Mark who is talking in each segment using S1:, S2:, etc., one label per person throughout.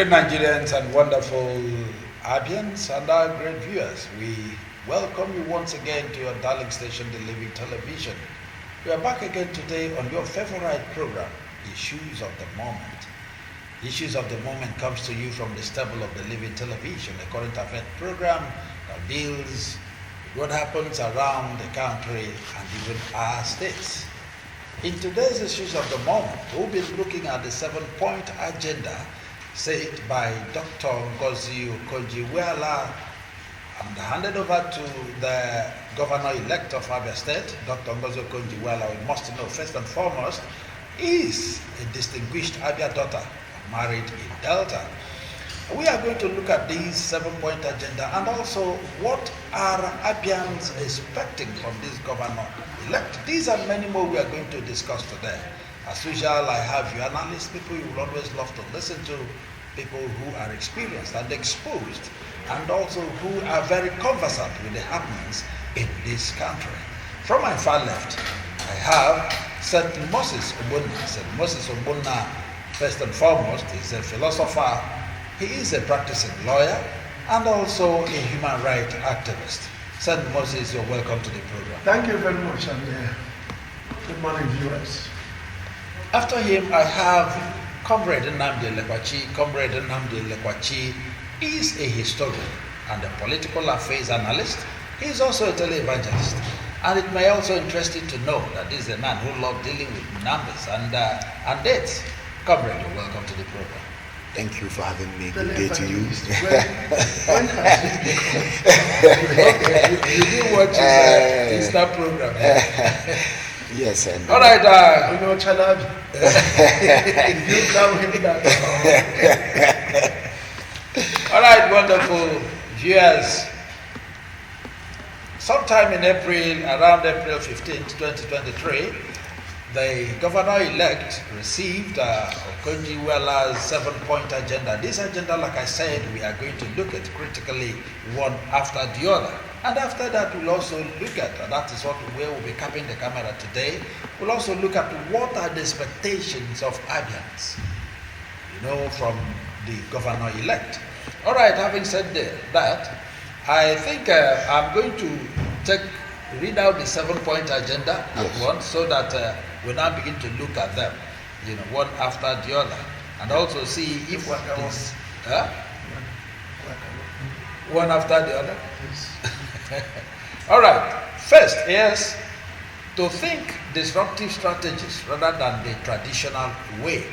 S1: Great Nigerians and wonderful Abians and our great viewers, we welcome you once again to your darling station, The Living Television. We are back again today on your favorite program, Issues of the Moment. Issues of the Moment comes to you from the stable of The Living Television, a current event program that deals with what happens around the country and even our states. In today's Issues of the Moment, we'll be looking at the 7-point agenda said by Dr. Ngozi Okonjo-Iweala and handed over to the governor-elect of Abia State. Dr. Ngozi Okonjo-Iweala, we must know first and foremost, is a distinguished Abia daughter married in Delta. We are going to look at these 7-point agenda and also what are Abians expecting from this governor-elect. These and many more we are going to discuss today. As usual, I have you analysts, people you will always love to listen to, people who are experienced and exposed, and also who are very conversant with the happenings in this country. From my far left, I have St. Moses Ogbonna. St. Moses Ogbonna, first and foremost, is a philosopher. He is a practicing lawyer and also a human rights activist. St. Moses, you're welcome to the program.
S2: Thank you very much, and good morning, viewers.
S1: After him, I have Comrade Nnamdi Elekwachi. Comrade Nnamdi Elekwachi is a historian and a political affairs analyst. He is also a televangelist. And it may also interest you to know that this is a man who loves dealing with numbers and dates. Comrade, you're welcome to the program.
S3: Thank you for having me. Good day to you.
S1: When you do watch his Insta program.
S3: Yes, and
S1: all right.
S2: You know, Chalabi. You come him back.
S1: All right, wonderful viewers. Sometime in April, around April 15th, 2023, the governor-elect received Okonjo-Iweala's 7-point agenda. This agenda, like I said, we are going to look at critically one after the other. And after that, we'll also look at, and that is where we'll be capping the camera today, we'll also look at what are the expectations of Abians, from the governor-elect. All right, having said that, I think I'm going to read out the 7-point agenda at once so that we now begin to look at them, one after the other, and also see if this, one after the other. All right. First is to think disruptive strategies rather than the traditional way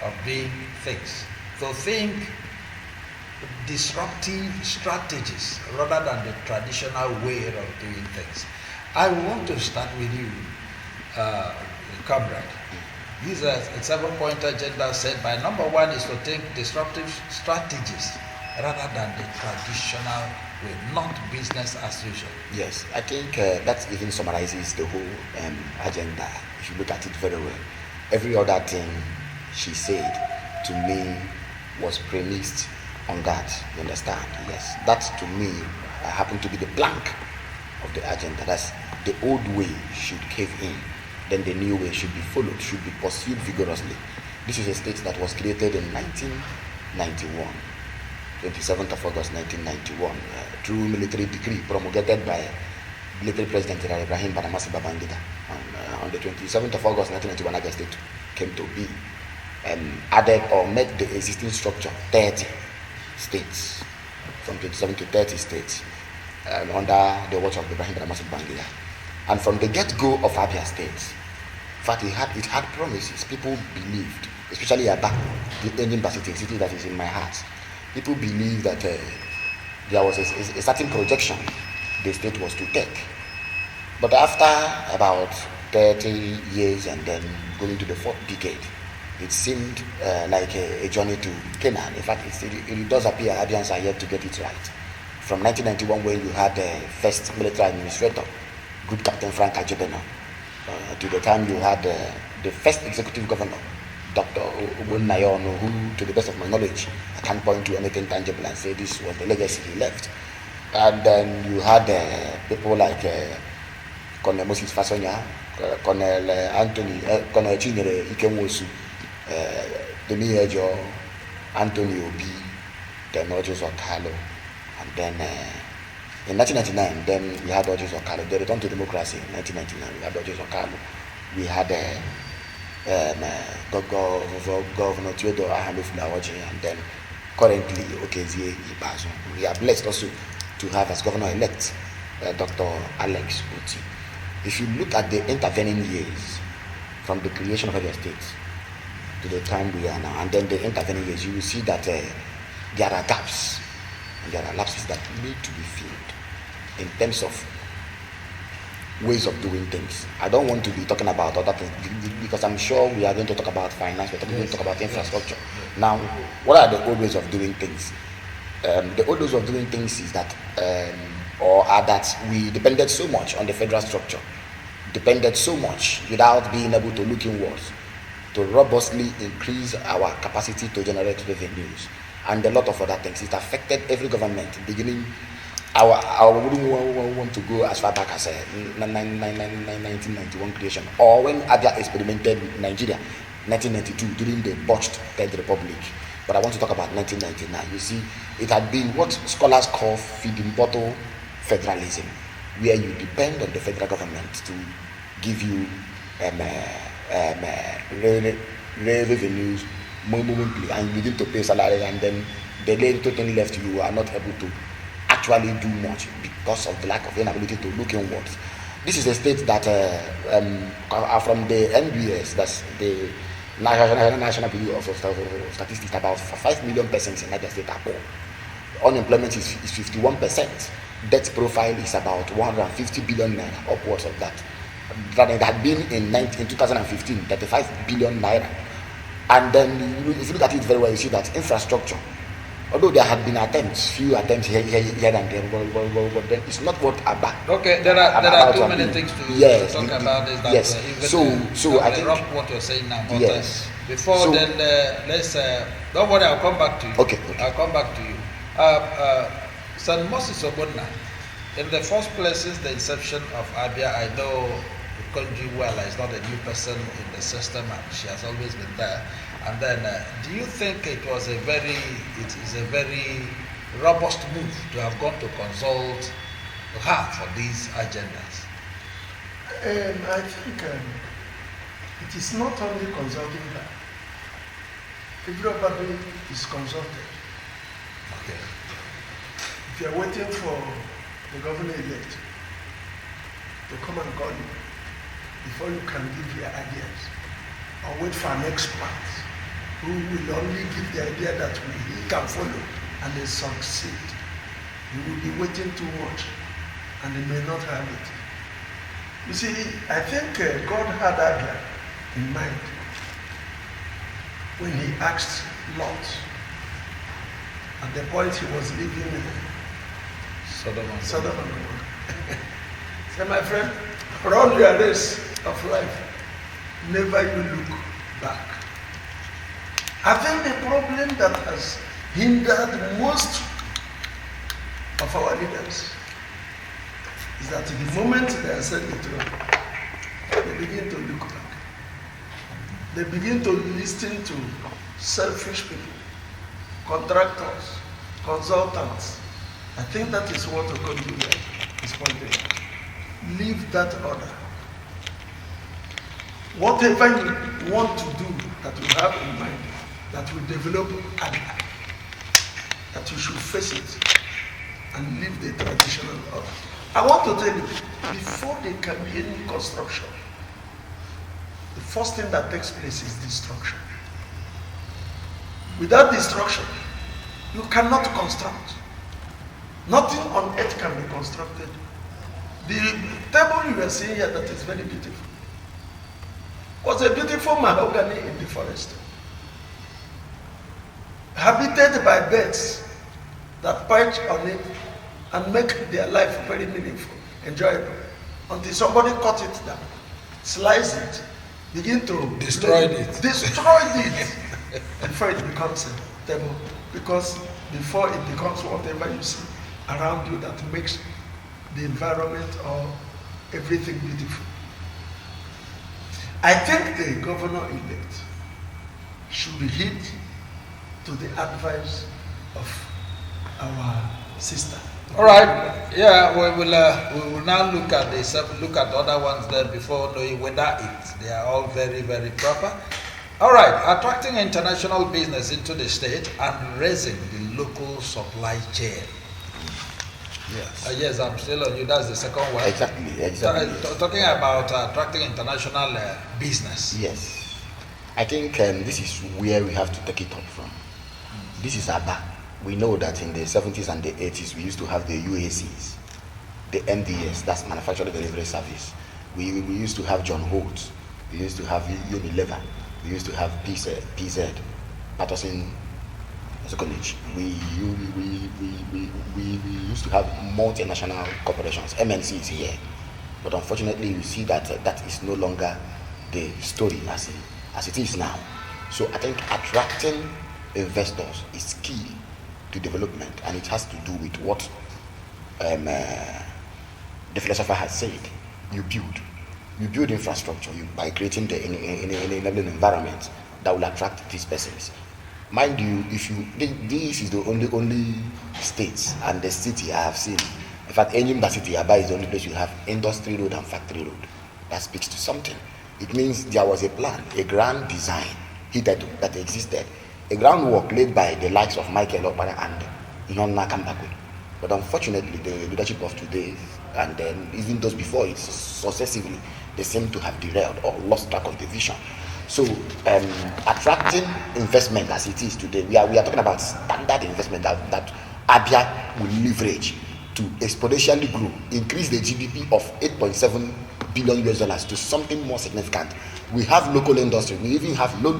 S1: of doing things. To think disruptive strategies rather than the traditional way of doing things. I want to start with you, comrade. This is a 7-point agenda set by number one is to think disruptive strategies rather than the traditional way, not business as usual.
S3: Yes, I think that even summarizes the whole agenda. If you look at it very well, every other thing she said to me was premised on that. You understand? Yes, that to me happened to be the plank of the agenda. That's the old way should cave in, then the new way should be followed, should be pursued vigorously. This is a state that was created in 1991. 27th of August 1991, through military decree promulgated by military President Ibrahim Badamasi Babangida. On the 27th of August 1991, Abia State came to be added or met the existing structure, 30 states, from 27 to 30 states, under the watch of Ibrahim Badamasi Babangida. And from the get-go of Abia State, in fact, it had promises. People believed, especially Aba, the Enyimba city that is in my heart. People believed that there was a certain projection the state was to take. But after about 30 years and then going to the 4th decade, it seemed like a journey to Canaan. In fact, it does appear Abians are yet to get it right. From 1991, when you had the first military administrator, Group Captain Frank Ajibena, to the time you had the first executive governor, Dr. Ogbonna, who, to the best of my knowledge, I can't point to anything tangible and say this was the legacy he left. And then you had people like Colonel Moses Fasonya, Colonel Anthony, Colonel Chinyere Ikemwosu, Demi Ejo, Anthony Obi, then Orjus Okalo, and then in 1999, then we had Orjus Okalo. The return to democracy in 1999, we had Orjus Okalo. We had Governor Theodore Ahmed-Fulawoji, and then currently Okezie Ibazo. We are blessed also to have as governor-elect Dr. Alex Otti. If you look at the intervening years from the creation of Abia State to the time we are now, and then the intervening years, you will see that there are gaps and there are lapses that need to be filled in terms of ways of doing things. I don't want to be talking about other things because I'm sure we are going to talk about finance, we're going to talk about infrastructure. Now, what are the old ways of doing things? The old ways of doing things is that, that we depended so much on the federal structure, depended so much without being able to look inwards to robustly increase our capacity to generate revenues and a lot of other things. It affected every government, beginning. I wouldn't want to go as far back as 1991 creation, or when Abia experimented in Nigeria, 1992 during the botched Third Republic. But I want to talk about 1999. You see, it had been what scholars call feeding bottle federalism, where you depend on the federal government to give you revenues momentarily, and you need to pay salary, and then the little thing left you are not able to actually do much because of the lack of inability to look inwards. This is a state that from the NBS, that's the National Bureau of Statistics, about 5 million persons in Abia State are poor. Unemployment is 51%. Debt profile is about 150 billion naira, upwards of that. That it had been in 2015, 35 billion naira. And then if you look at it very well, you see that infrastructure, although there had been few attempts here and there, but then it's not what about.
S1: Okay, there are too many things to talk about. Is that
S3: yes. So I think
S1: what you're saying now. But
S3: yes.
S1: Before then, let's. Don't worry, I'll come back to you.
S3: Okay.
S1: I'll come back to you. St. Moses Obonna, in the first place, since the inception of Abia, I know Konji well. Is not a new person in the system, and she has always been there. And then, do you think it is a very robust move to have gone to consult her for these agendas?
S2: I think it is not only consulting her. Everybody is consulted.
S1: Okay.
S2: If you are waiting for the governor-elect to come and call you before you can give your ideas, or wait for an expert who will only give the idea that he can follow and they succeed, you will be waiting too much and they may not have it. You see, I think God had Abia in mind when he asked Lot at the point he was leaving Sodom and Gomorrah. Say, my friend, run your race of life. Never you look back. I think the problem that has hindered most of our leaders is that the moment they are set the throne, they begin to look back. They begin to listen to selfish people, contractors, consultants. I think that is what Okondi is pointing at. Leave that order. Whatever you want to do that you have in mind, that will develop Abia, that you should face it and leave the traditional order. I want to tell you, before there can be any construction, the first thing that takes place is destruction. Without destruction, you cannot construct. Nothing on earth can be constructed. The table you are seeing here that is very beautiful was a beautiful mahogany in the forest, habited by birds that perch on it and make their life very meaningful, enjoyable, until somebody cut it down, slice it, begin to
S1: destroyed it
S2: before it becomes a table, because before it becomes whatever you see around you that makes the environment or everything beautiful. I think the governor-elect should hit to the advice of our sister.
S1: All right. Yeah, we will now look at other ones there before knowing whether they are all very, very proper. All right, attracting international business into the state and raising the local supply chain.
S3: Yes.
S1: Yes, I'm still on you. That's the second one.
S3: Exactly.
S1: Talking about attracting international business.
S3: Yes. I think this is where we have to take it up from. This is Aba. We know that in the 70s and the 80s, we used to have the UACs, the MDS, that's Manufacturing Delivery Service. We used to have John Holt. We used to have Unilever. We used to have PZ, Patterson College. We used to have multinational corporations, MNCs here. But unfortunately, you see that that is no longer the story as it is now. So I think attracting investors is key to development, and it has to do with what the philosopher has said. You build infrastructure by creating the enabling environment that will attract these persons. Mind you, this is the only states and the city I have seen. In fact, any city Aba is the only place you have industry road and factory road. That speaks to something. It means there was a plan, a grand design that existed, a groundwork laid by the likes of Michael Okpara and Inyonna Kambakwe. But unfortunately, the leadership of today, and then even those before it, successively, they seem to have derailed or lost track of the vision. So, attracting investment as it is today, we are talking about standard investment that Abia will leverage to exponentially grow, increase the GDP of $8.7 billion to something more significant. We have local industry. We even have low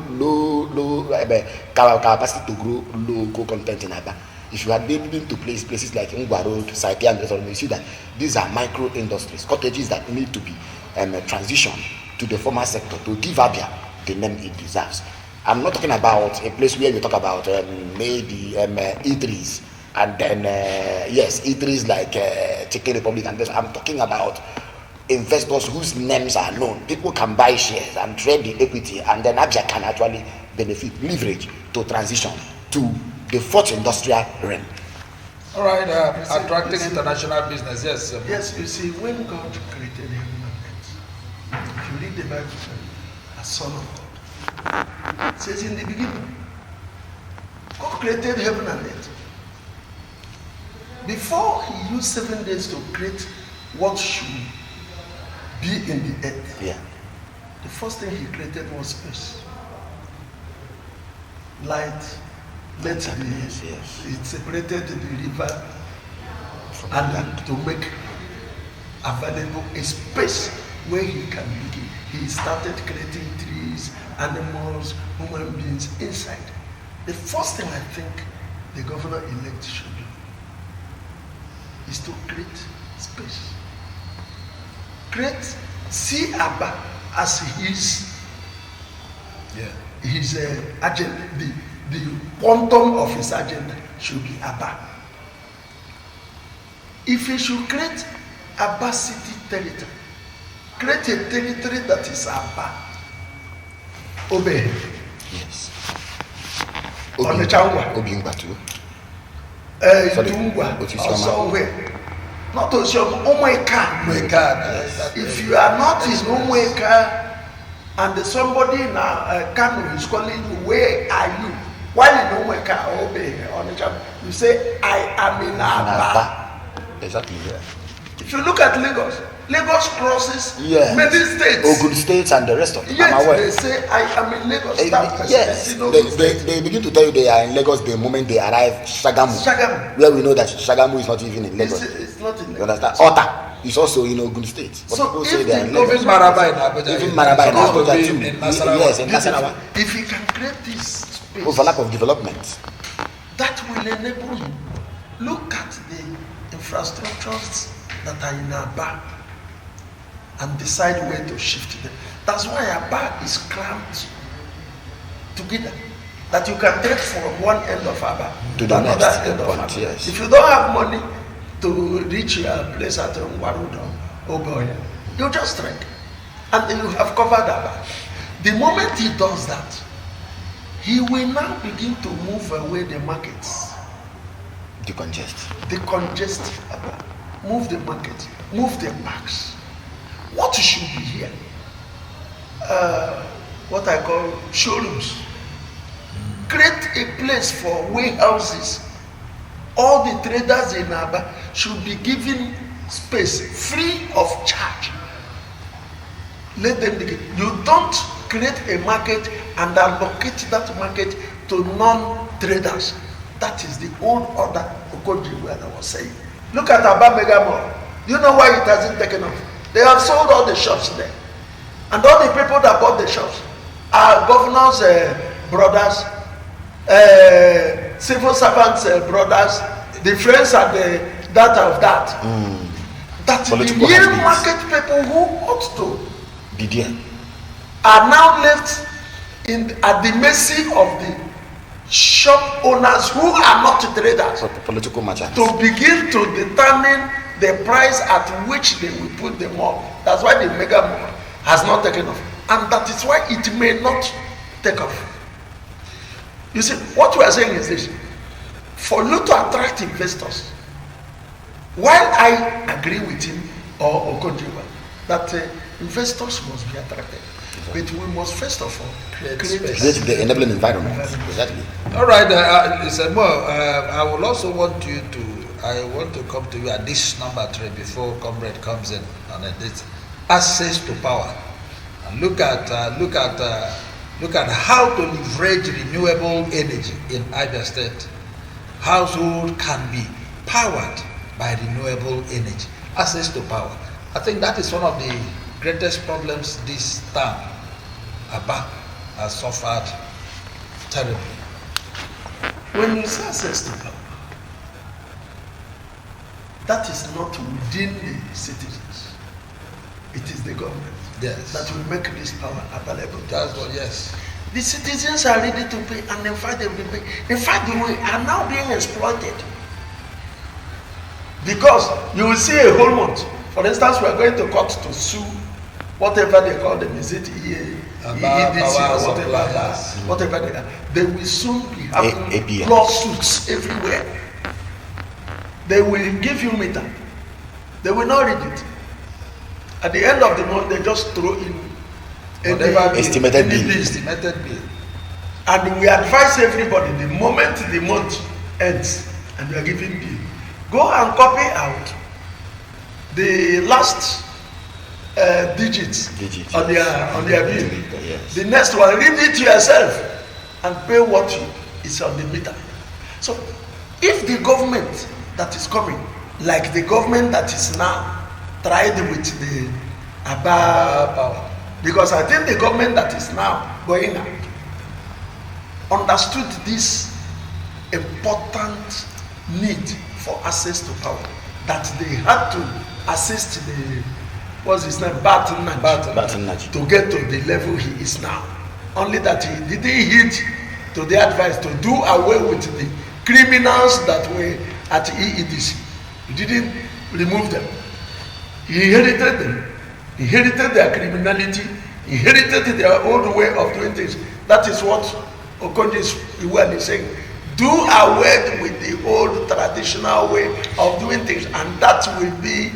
S3: capacity to grow local content in Aba. If you are able to places like Ngwa Road, Saiti, and so on, you see that these are micro industries, cottages that need to be transitioned to the formal sector to give Abia the name it deserves. I'm not talking about a place where we talk about maybe eateries and then eateries like Chicken Republic and this. I'm talking about investors whose names are known. People can buy shares and trade the equity, and then Abia can actually benefit, leverage to transition to the fourth industrial realm.
S1: All right, attracting international business. Yes.
S2: Yes, you see, when God created heaven and earth, if you read the Bible, a son of God, it says in the beginning, God created heaven and earth. Before he used 7 days to create what should be in the earth, the first thing he created was space. Light, let be. Yes. It separated the river and to make available a space where he can begin. He started creating trees, animals, human beings inside. The first thing I think the governor-elect should do is to create space. See Aba as his agenda. The quantum of his agenda should be Aba. If he should create Aba city territory, create a territory that is Aba. Obey.
S3: Yes.
S2: Onechangwa.
S3: Obimbatu.
S2: Tungwa. Or somewhere. Not Oshom, Omweka. If you are not in Omweka and somebody in Kano is calling you, where are you? While in Omweka, Obey, you say, I am in Aba.
S3: Exactly, yeah.
S2: If you look at Lagos crosses many states.
S3: Ogun states and the rest of them.
S2: Yes, they say, I am in Lagos.
S3: Yes, they begin to tell you they are in Lagos the moment they arrive Shagamu. Where we know that Shagamu is not even in Lagos.
S2: It's not in Lagos.
S3: You understand? Otta is also in Ogun State. But
S2: so
S3: people say they are in Lagos.
S1: Even Maraba in Abuja too.
S3: Yes, in Nasarawa.
S2: If he can create this space,
S3: overlap of development,
S2: that will enable him. Look at the infrastructures that are in Aba and decide where to shift them. That's why Aba is cramped together. That you can take from one end of Aba
S3: to the
S2: another
S3: next
S2: end of
S3: point,
S2: Aba.
S3: yes.
S2: If you don't have money to reach your place at Warudo, Ogoya, you just trek. And then you have covered Aba. The moment he does that, he will now begin to move away the markets. Decongest. Move the market. Move the parks. What should be here? What I call showrooms. Create a place for warehouses. All the traders in Aba should be given space free of charge. Let them begin. You don't create a market and allocate that market to non-traders. That is the old order Okoji where I was saying. Look at Aba Mega Mall. Do you know why it hasn't taken off? They have sold all the shops there. And all the people that bought the shops are governors' brothers, civil servants' brothers, the friends and that of that. That the real market people who ought to
S3: be there
S2: are now left at the mercy of the shop owners who are not traders.
S3: Political merchants.
S2: To begin to determine the price at which they will put the mall. That's why the mega mall has not taken off. And that is why it may not take off. You see, what we are saying is this. For you to attract investors, while I agree with him or Okonjo that investors must be attracted, but we must first of all create
S3: the enabling environment. Exactly.
S1: All right, I will also want you to. I want to come to you at this number 3 before Comrade comes in on it. It's access to power. And look at how to leverage renewable energy in Abia State. Household can be powered by renewable energy. Access to power. I think that is one of the greatest problems this town, Aba, has suffered terribly.
S2: When you say access to power, that is not within the citizens. It is the government that will make this power available.
S1: That's what, yes.
S2: The citizens are ready to pay, and in fact, they will pay. In fact, they are now being exploited. Because you will see a whole month. For instance, we are going to court to sue whatever they call them. Is it EDC or whatever they are. They will soon be having
S3: Abians.
S2: Lawsuits everywhere. They will give you meter. They will not read it. At the end of the month, they just throw in
S3: estimated bill.
S2: And we advise everybody the moment the month ends and we are giving bill, go and copy out the last digits on their bill. Yes. The next one, read it yourself and pay what is on the meter. So if the government that is coming, like the government that is now tried with the Aba power, because I think the government that is now going out understood this important need for access to power, that they had to assist the Batinaj to get to the level he is now. Only that he didn't heed to the advice to do away with the criminals that were at EEDC. He didn't remove them. He inherited them. He inherited their criminality. He inherited their old way of doing things. That is what Okonjo is saying. Do away with the old traditional way of doing things, and that will be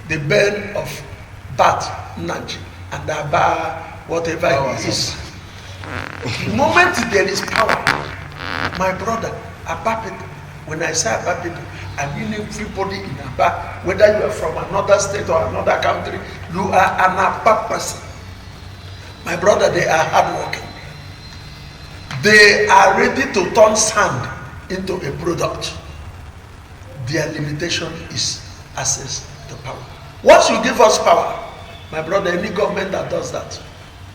S2: the burn of Batinaj and Aba, whatever it is. The moment there is power, my brother, Aba people, when I say Aba people, I mean everybody in Aba, whether you are from another state or another country, you are an Aba person. My brother, they are hardworking. They are ready to turn sand into a product. Their limitation is access to power. Once you give us power, my brother, any government that does that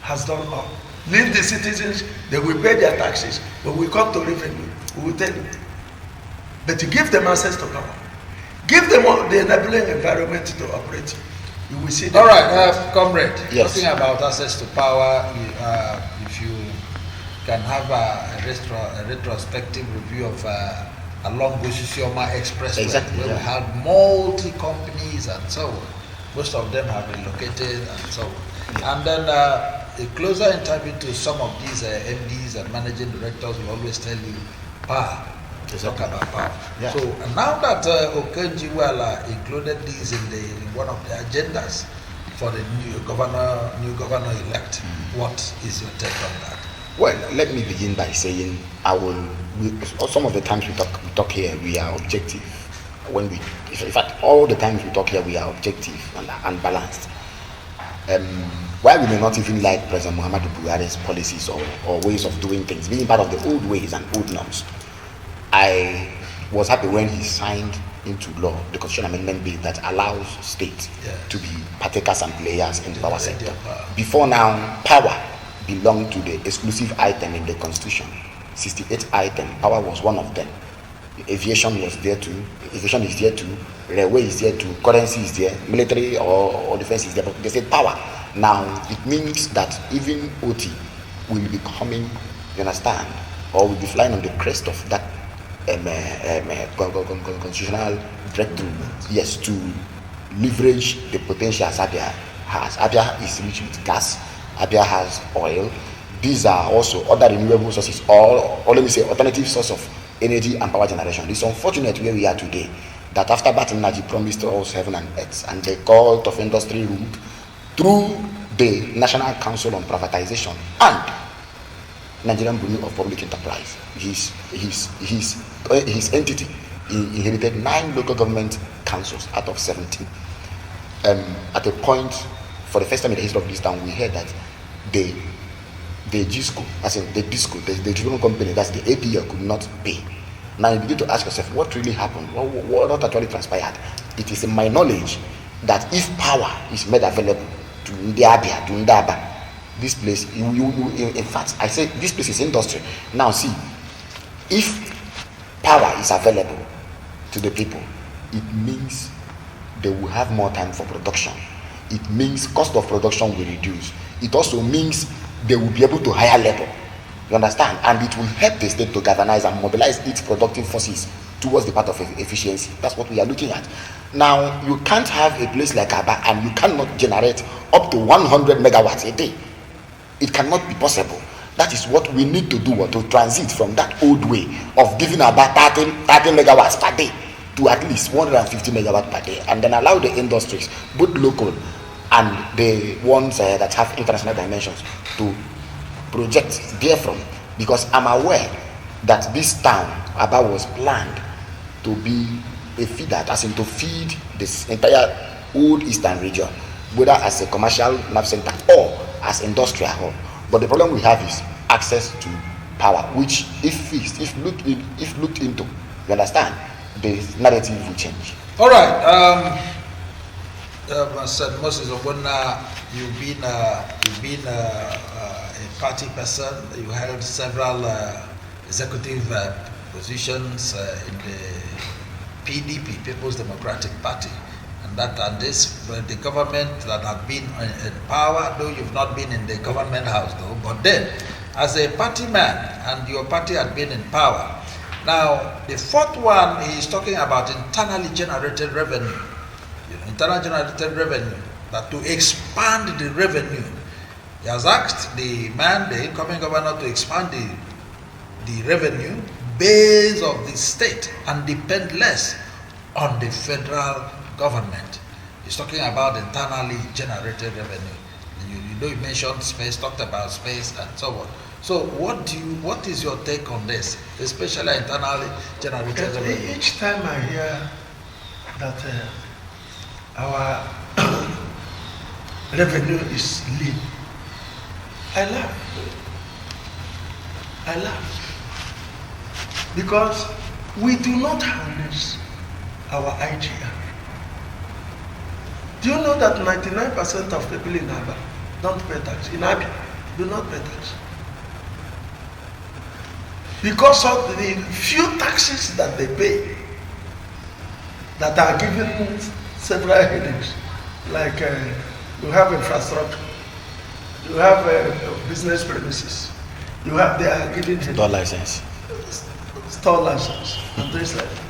S2: has done all. Leave the citizens, they will pay their taxes. When we come to revenue, we will tell you. But to give them access to power, give them the enabling environment to operate. You will see.
S1: All right, comrade.
S3: Yes.
S1: Talking about access to power, if you can have a retrospective review of along Bushisioma Expressway,
S3: exactly,
S1: where we have multi companies and so on. Most of them have relocated and so on. And then a closer interview to some of these MDs and managing directors will always tell you power. Talk about power.
S3: Yeah.
S1: So now that Okenjiwala included these in one of the agendas for the new governor elect, what is your take on that?
S3: Well, let me begin by saying some of the times we talk here, we are objective. In fact, all the times we talk here, we are objective and balanced. While we may not even like President Muhammadu Buhari's policies or ways of doing things, being part of the old ways and old norms, I was happy when he signed into law the Constitutional Amendment Bill that allows states to be partakers and players in the power sector. Before now, power belonged to the exclusive item in the Constitution. 68 item, power was one of them. Aviation was there too. Aviation is there too. Railway is there too. Currency is there. Military or defense is there. But they said power. Now it means that even Otti will be coming, you understand, or will be flying on the crest of that constitutional breakthrough. Yes, to leverage the potential Abia has. Abia is rich with gas. Abia has oil. These are also other renewable sources, or let me say alternative source of energy and power generation. It's unfortunate where we are today that after Baton Energy promised us heaven and earth and the cult of industry route through the National Council on Privatization and Nigerian Bureau of Public Enterprise, his entity inherited 9 local government councils out of 17. At a point, for the first time in the history of this town, we heard that the GISCO, as in the DISCO, the development company, that's the APL, could not pay. Now you begin to ask yourself, what really happened? What actually transpired? It is in my knowledge that if power is made available to Abia, to Ndaba, this place, in fact, I say this place is industry. Now see, if power is available to the people, it means they will have more time for production. It means cost of production will reduce. It also means they will be able to hire labor. You understand? And it will help the state to galvanize and mobilize its productive forces towards the path of efficiency. That's what we are looking at. Now, you can't have a place like Aba and you cannot generate up to 100 megawatts a day. It cannot be possible. That is what we need to do, to transit from that old way of giving about 30 megawatts per day to at least 150 megawatts per day, and then allow the industries, both local and the ones that have international dimensions, to project therefrom. Because I'm aware that this town, Aba, was planned to be a feeder, as in to feed this entire old eastern region, whether as a commercial nerve center or as industrial hub. But the problem we have is access to power, which if fixed, if looked into, you understand, the narrative will change.
S1: All right, Mr. Moses Obona, you've been a party person. You held several executive positions in the PDP, People's Democratic Party, and the government that have been in power. Though you've not been in the government house, though, but then as a party man, and your party had been in power. Now, the fourth one is talking about internally generated revenue. Internal generated revenue, that to expand the revenue. He has asked the incoming governor, to expand the revenue base of the state and depend less on the federal government. He's talking about internally generated revenue. You mentioned space, talked about space and so on. So what is your take on this, especially internally generated revenue?
S2: Each time I hear that our revenue is lean, I laugh. Because we do not harness our IGR. Do you know that 99% of people in Aba don't pay tax? In Abia, do not pay tax. Because of the few taxes that they pay, that are given several headings, like you have infrastructure, you have business premises, they are given
S3: Store license,
S2: and things like that,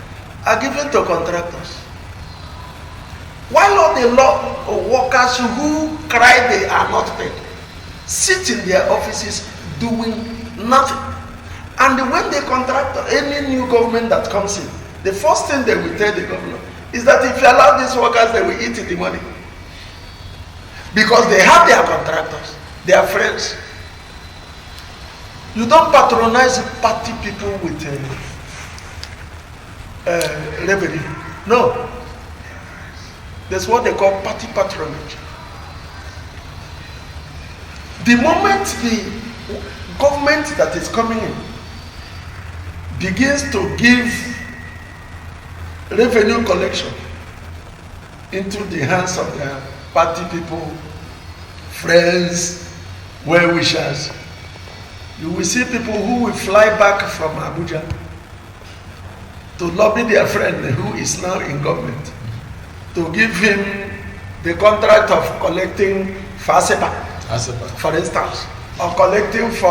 S2: are given to contractors. Why not the workers who cry they are not paid? sit in their offices doing nothing. And when they contract any new government that comes in, the first thing they will tell the governor is that if you allow these workers, they will eat the money. Because they have their contractors, their friends. You don't patronize party people with revenue. No. That's what they call party patronage. The moment the government that is coming in begins to give revenue collection into the hands of their party people, friends, well-wishers, you will see people who will fly back from Abuja to lobby their friend who is now in government to give him the contract of collecting FASEPA, for instance, or collecting for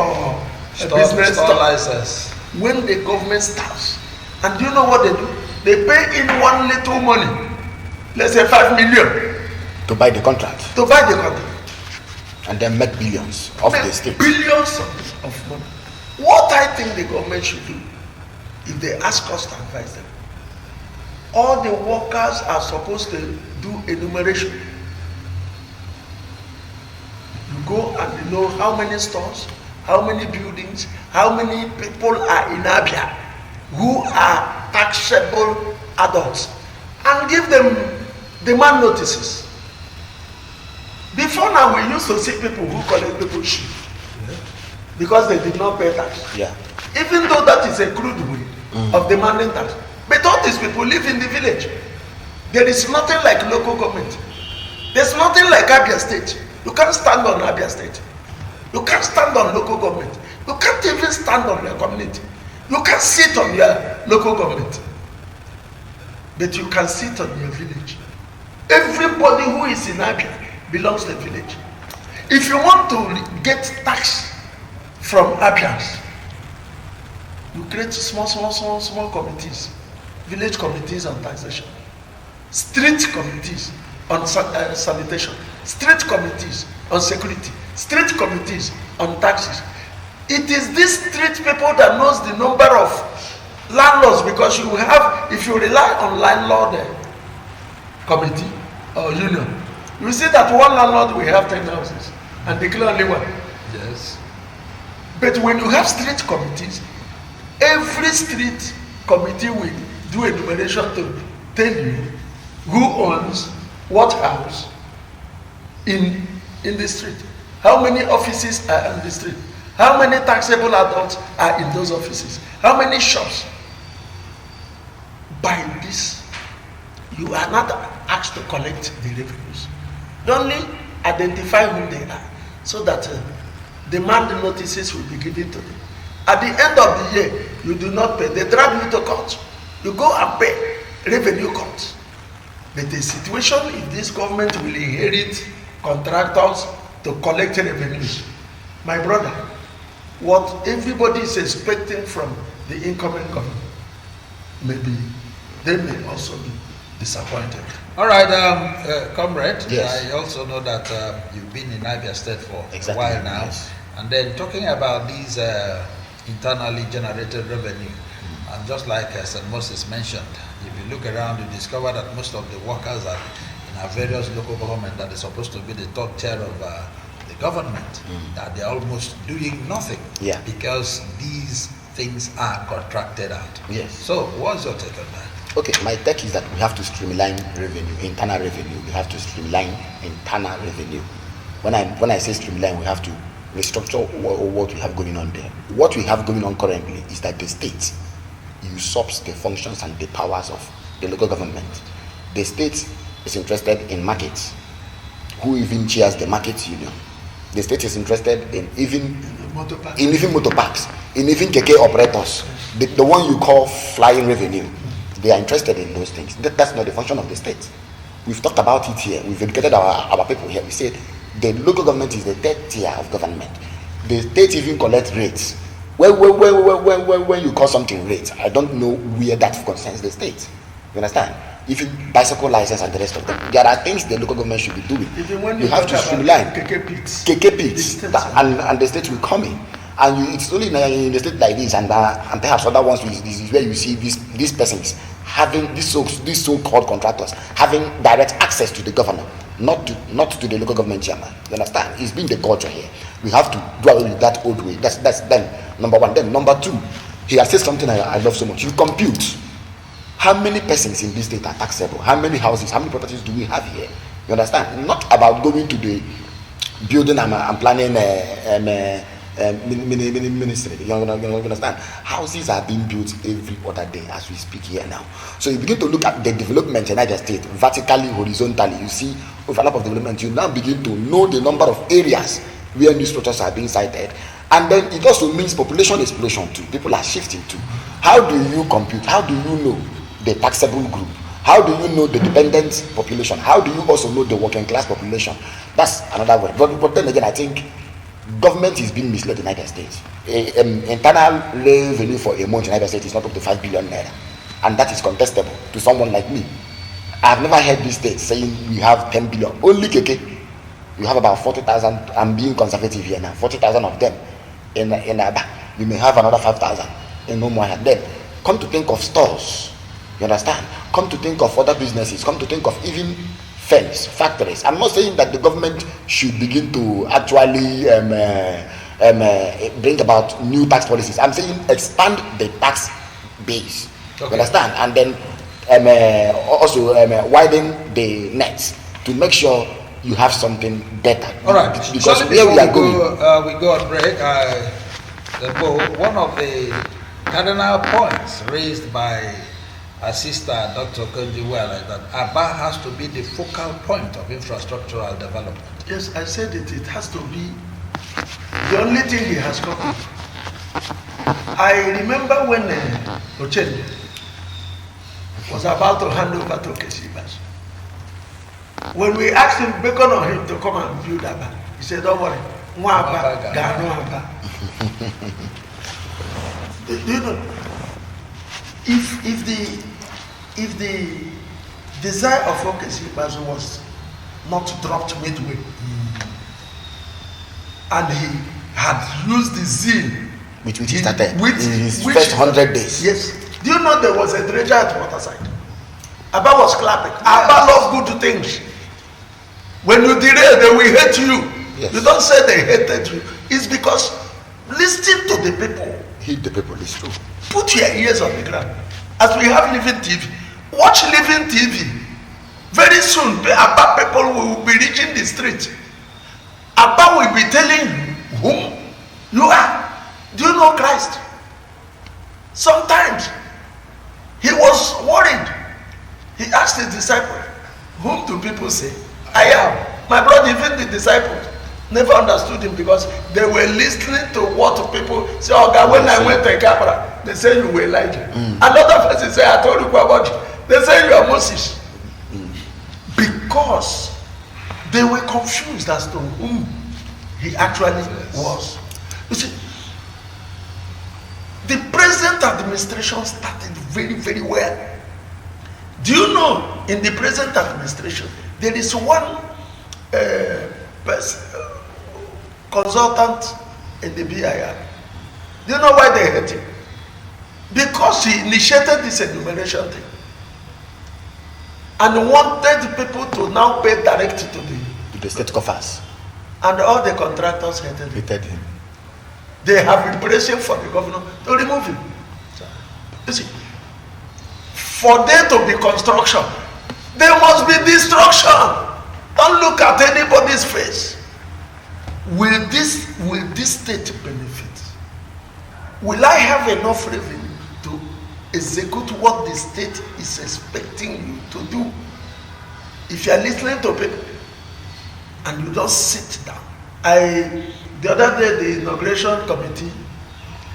S2: a business
S1: store license.
S2: When the government starts, and do you know what they do? They pay in one little money, let's say 5 million,
S3: to buy the contract.
S2: To buy the contract.
S3: And then make billions of the state.
S2: Billions of money. What I think the government should do, if they ask us to advise them, all the workers are supposed to do enumeration. You go and you know how many stores, how many buildings, how many people are in Abia who are taxable adults, and give them demand notices. Before now, we used to see people who collect people's shit because they did not pay tax.
S3: Yeah.
S2: Even though that is a crude way of demanding tax. But all these people live in the village. There is nothing like local government. There's nothing like Abia State. You can't stand on Abia State. You can't stand on local government. You can't even stand on your community. You can't sit on your local government. But you can sit on your village. Everybody who is in Abia belongs to the village. If you want to get tax from Abians, you create small committees, village committees on taxation, street committees on sanitation, street committees on security, street committees on taxes. It is these street people that knows the number of landlords, because you have, if you rely on landlord committee or union, you see that one landlord will have 10 houses and declare only one.
S1: Yes.
S2: But when you have street committees, every street committee will do enumeration to tell you who owns what house in the street, how many offices are in the street, how many taxable adults are in those offices, how many shops. By this, you are not asked to collect the revenues. You only identify who they are, so that demand notices will be given to them. At the end of the year, you do not pay. They drag you to court. You go and pay revenue court. But the situation, if this government will inherit contractors to collect revenues, my brother, what everybody is expecting from the incoming government, maybe they may also be disappointed.
S1: All right, comrade.
S3: Yes.
S1: I also know that you've been in Abia State for
S3: Exactly.
S1: a while now.
S3: Yes.
S1: And then talking about these internally generated revenue, and just like St. Moses mentioned, if you look around, you discover that most of the workers are in our various local government that is supposed to be the top tier of the government, that they're almost doing nothing.
S3: Yeah.
S1: Because these things are contracted out.
S3: Yes.
S1: So what's your take on that?
S3: Okay, my take is that we have to streamline revenue, internal revenue. We have to streamline internal revenue. When I say streamline, we have to restructure what we have going on there. What we have going on currently is that the state usurps the functions and the powers of the local government. The state is interested in markets. Who even chairs the market union? The state is interested in even motor parks, in even keke operators, the one you call flying revenue. They are interested in those things. That's not the function of the state. We've talked about it here. We've educated our people here. We said the local government is the third tier of government. The state even collects rates. When you call something rates, I don't know where that concerns the state. You understand? even bicycle license and the rest of them. There are things the local government should be doing.
S2: Even when
S3: you have to streamline
S2: KK
S3: and the state will come in. And it's only in the state like this and perhaps other ones is where you see these persons having these so-called contractors having direct access to the governor, not to the local government chairman. You understand? It's been the culture here. We have to do away with that old way. That's then number one. Then number two, he has said something I love so much. You compute how many persons in this state are taxable, how many houses, how many properties do we have here? You understand? Not about going to the building and planning ministry. You understand? Houses are being built every other day as we speak here now. So you begin to look at the development in United States vertically, horizontally. You see overlap of development. You now begin to know the number of areas where new structures are being sited, and then it also means population explosion too. People are shifting too. How do you compute? How do you know the taxable group? How do you know the dependent population? How do you also know the working class population? That's another word. But then again, I think government is being misled in the United States. Internal revenue for a month in the United States is not up to 5 billion naira, and that is contestable to someone like me. I have never heard this state saying we have 10 billion. Only KK, you have about 40,000. I'm being conservative here now. 40,000 of them in Aba. You may have another 5,000 in Umuahia. Then come to think of stores. You understand? Come to think of other businesses. Come to think of even firms, factories. I'm not saying that the government should begin to actually bring about new tax policies. I'm saying expand the tax base. Okay. You understand? And then also widen the nets to make sure you have something better.
S1: All right.
S3: Because
S1: so
S3: where we are going,
S1: we go on break. One of the cardinal points raised by our sister Dr. Konji-Well is that Aba has to be the focal point of infrastructural development.
S2: Yes, I said it. It has to be the only thing he has covered. I remember when Ochen was about to hand over to Kesibas. When we asked him, beckon on him to come and build Aba, he said, "Don't worry, Mwaba, Gano Aba." Do you know? If the desire of Okesibas was not dropped midway, and he had used the zeal
S3: which he started in his first 100 days.
S2: Yes. Do you know there was a dredger at Waterside? Abba was clapping. Abba loved good things. When you derail, they will hate you.
S3: Yes.
S2: You don't say they hated you. It's because listen to the people.
S3: Heed the people, it's true.
S2: Put your ears on the ground. As we have Living TV, watch Living TV. Very soon, Abba people will be reaching the street. Abba will be telling you whom you are. Do you know Christ? Sometimes he was worried. He asked his disciples, "Whom do people say I am?" My brother, even the disciples never understood him because they were listening to what people say. "Oh God, when I went to Capra, they say you were Elijah." Another person say, "I told you about you." They say you are Moses. Because they were confused as to whom he actually was. You see, the present administration started very, very well. Do you know, in the present administration, there is one consultant in the BIR. Do you know why they hate him? Because he initiated this enumeration thing and wanted people to now pay direct to
S3: the state coffers.
S2: And all the contractors hated him. They have preparation for the governor to remove him. You see, for there to be construction, there must be destruction. Don't look at anybody's face. Will this state benefit? Will I have enough revenue to execute what the state is expecting you to do? If you are listening to people and you don't sit down. The other day, the inauguration committee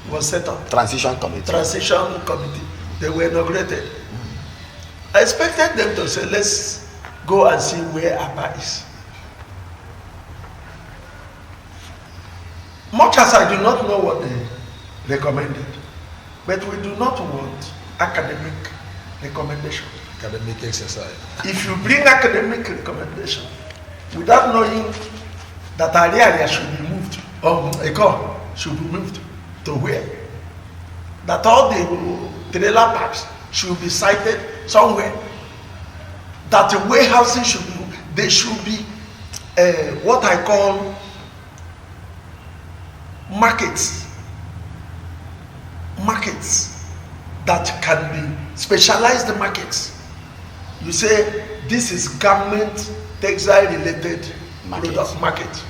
S2: was set up.
S3: Transition committee. They were inaugurated. I expected them to say, "Let's go and see where Abba is." Much as I do not know what they recommended, but we do not want academic recommendation.
S1: academic exercise.
S2: If you bring academic recommendation without knowing that area should be moved, or a car should be moved to where, that all the trailer parks should be sited somewhere, that the warehousing should be, they should be what I call markets that can be specialized markets. You say this is garment textile related product market,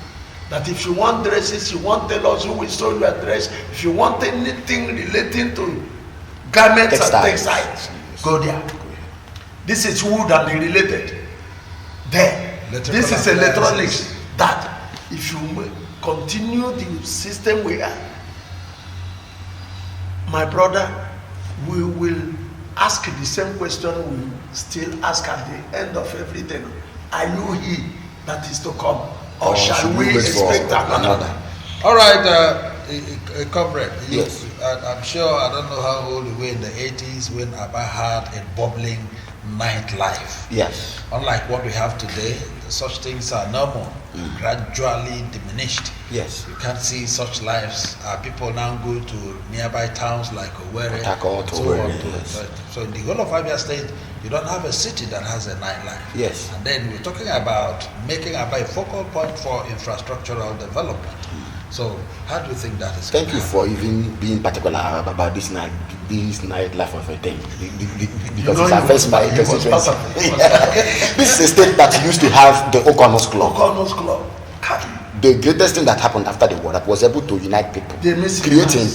S2: that if you want dresses, you want tailors who will sew your dress, if you want anything relating to garments and textiles, go there. This is wood and related. There, this is electronics. That if you continue the system we are, my brother, we will ask the same question we still ask at the end of everything. Are you he that is to come, or shall we expect another?
S1: All right, comrade.
S3: Yes.
S1: I'm sure, I don't know how old you were in the 80s when Abba had a bubbling nightlife.
S3: Yes.
S1: Unlike what we have today, such things are no more, gradually diminished.
S3: Yes.
S1: You can't see such lives. People now go to nearby towns like Owerri, so in the whole of Abia State, you don't have a city that has a nightlife.
S3: Yes.
S1: And then we're talking about making Abba a focal point for infrastructural development. So how do you think that is?
S3: Thank you for even being particular about this nightlife of a thing, because it affects my constituency. This is a state that used to have the Okonos Club. The greatest thing that happened after the war that was able to unite people, creating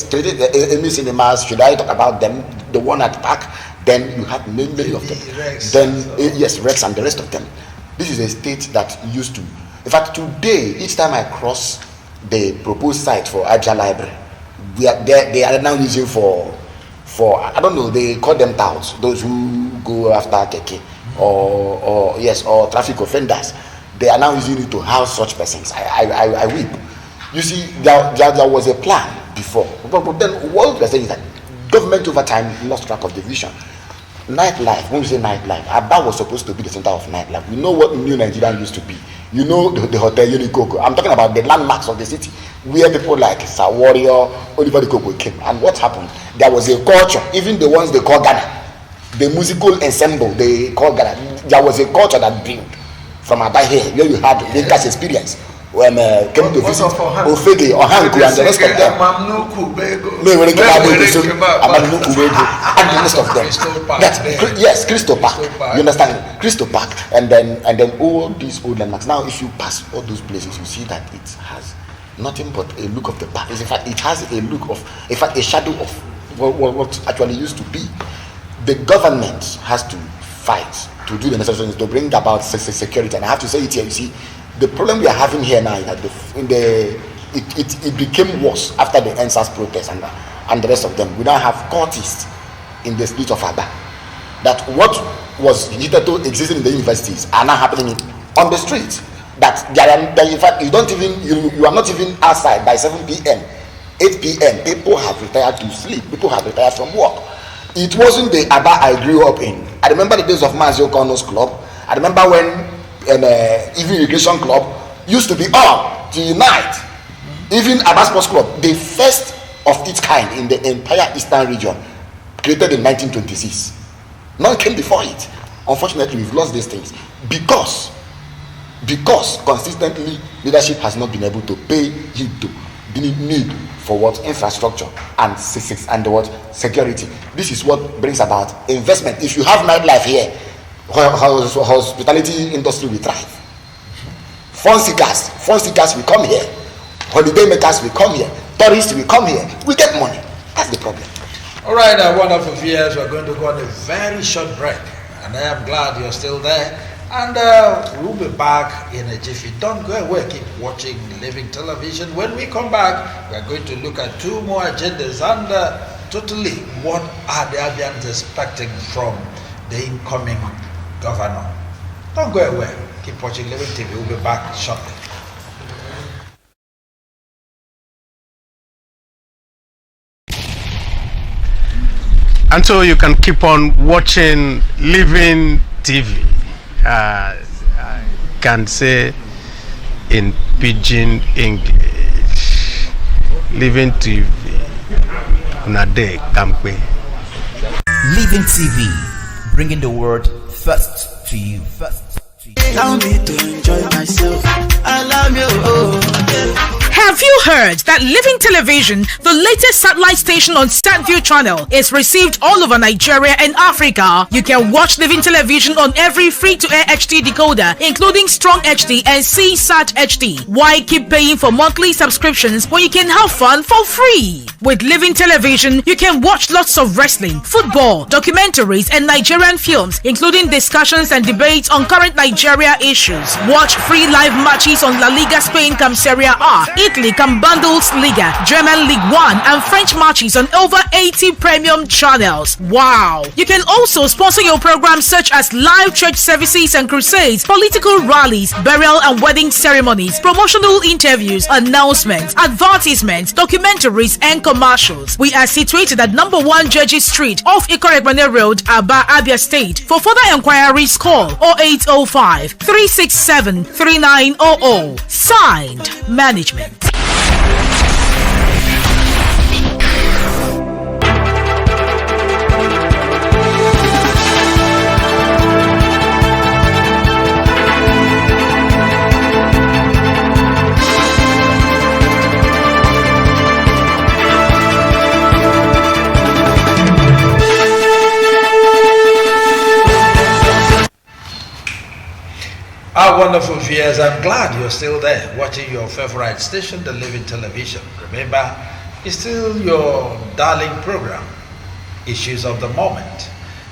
S3: created cinemas. Should I talk about them? The one at Park. Then you had many of them. Rex and the rest of them. This is a state that used to. In fact, today, each time I cross the proposed site for Aja Library, they are now using for I don't know, they call them touts, those who go after keke or traffic offenders. They are now using it to house such persons. I weep. You see, there was a plan before, but then what we're saying is that government over time lost track of the vision. Nightlife, when we say nightlife, Aba was supposed to be the center of nightlife. We know what New Nigeria used to be. You know the Hotel Unikoko. I'm talking about the landmarks of the city where people like Sir Warrior, Oliver the Coco came. And what happened? There was a culture, even the ones they call Ghana, the musical ensemble they call Ghana. There was a culture that built from Aba here, where you had Linka's experience when came to visit Ofege or Hanku and the rest of them. And the rest of them. Yes, Crystal Park. You understand? Crystal Park. And then all these old landmarks. Now, if you pass all those places, you see that it has nothing but a look of the past. In fact, it has a look of, in fact, a shadow of what actually used to be. The government has to fight to do the necessary things to bring about security. And I have to say it here, you see, the problem we are having here now is that it became worse after the NSAS protest and the rest of them. We now have cultists in the streets of Aba. That what was hitherto existing in the universities are now happening on the streets. That in fact you are not even outside by 7 p.m., 8 p.m. People have retired to sleep. People have retired from work. It wasn't the Aba I grew up in. I remember the days of Mazio Kono's club. I remember when even Irrigation Club used to be on to unite. Even Aba Sports Club, the first of its kind in the entire eastern region, created in 1926. None came before it. Unfortunately, we've lost these things because consistently leadership has not been able to pay heed to the need for what infrastructure and what security. This is what brings about investment. If you have nightlife here, hospitality industry will thrive. Fun seekers will come here. Holiday makers will come here. Tourists will come here. We get money. That's the problem.
S1: All right, wonderful viewers. We're going to go on a very short break, and I am glad you're still there. And we'll be back in a jiffy. Don't go away. Keep watching Living Television. When we come back, we're going to look at two more agendas and totally what are the Abians expecting from the incoming governor. Don't go away. Keep watching Living TV. We'll be back shortly.
S4: And so you can keep on watching Living TV. I can say in pidgin English. Living TV. Nade Kampe.
S5: Living TV, bringing the word first to you.
S6: Allow me to enjoy myself. Allow me,
S7: Have you heard that Living Television, the latest satellite station on StatView channel, is received all over Nigeria and Africa? You can watch Living Television on every free-to-air HD decoder, including Strong HD and CSAT HD. Why keep paying for monthly subscriptions when you can have fun for free? With Living Television, you can watch lots of wrestling, football, documentaries, and Nigerian films, including discussions and debates on current Nigeria issues. Watch free live matches on La Liga Spain come Serie A, Italy come Bundesliga, German League 1, and French matches on over 80 premium channels. Wow! You can also sponsor your programs such as live church services and crusades, political rallies, burial and wedding ceremonies, promotional interviews, announcements, advertisements, documentaries, and commercials. We are situated at number 1 Judges Street off Ikorebane Road, Aba, Abia State. For further enquiries, call 0805 367 3900. Signed, Management.
S1: Our wonderful viewers, I'm glad you're still there watching your favorite station, the Living Television. Remember, it's still your darling program, Issues of the Moment.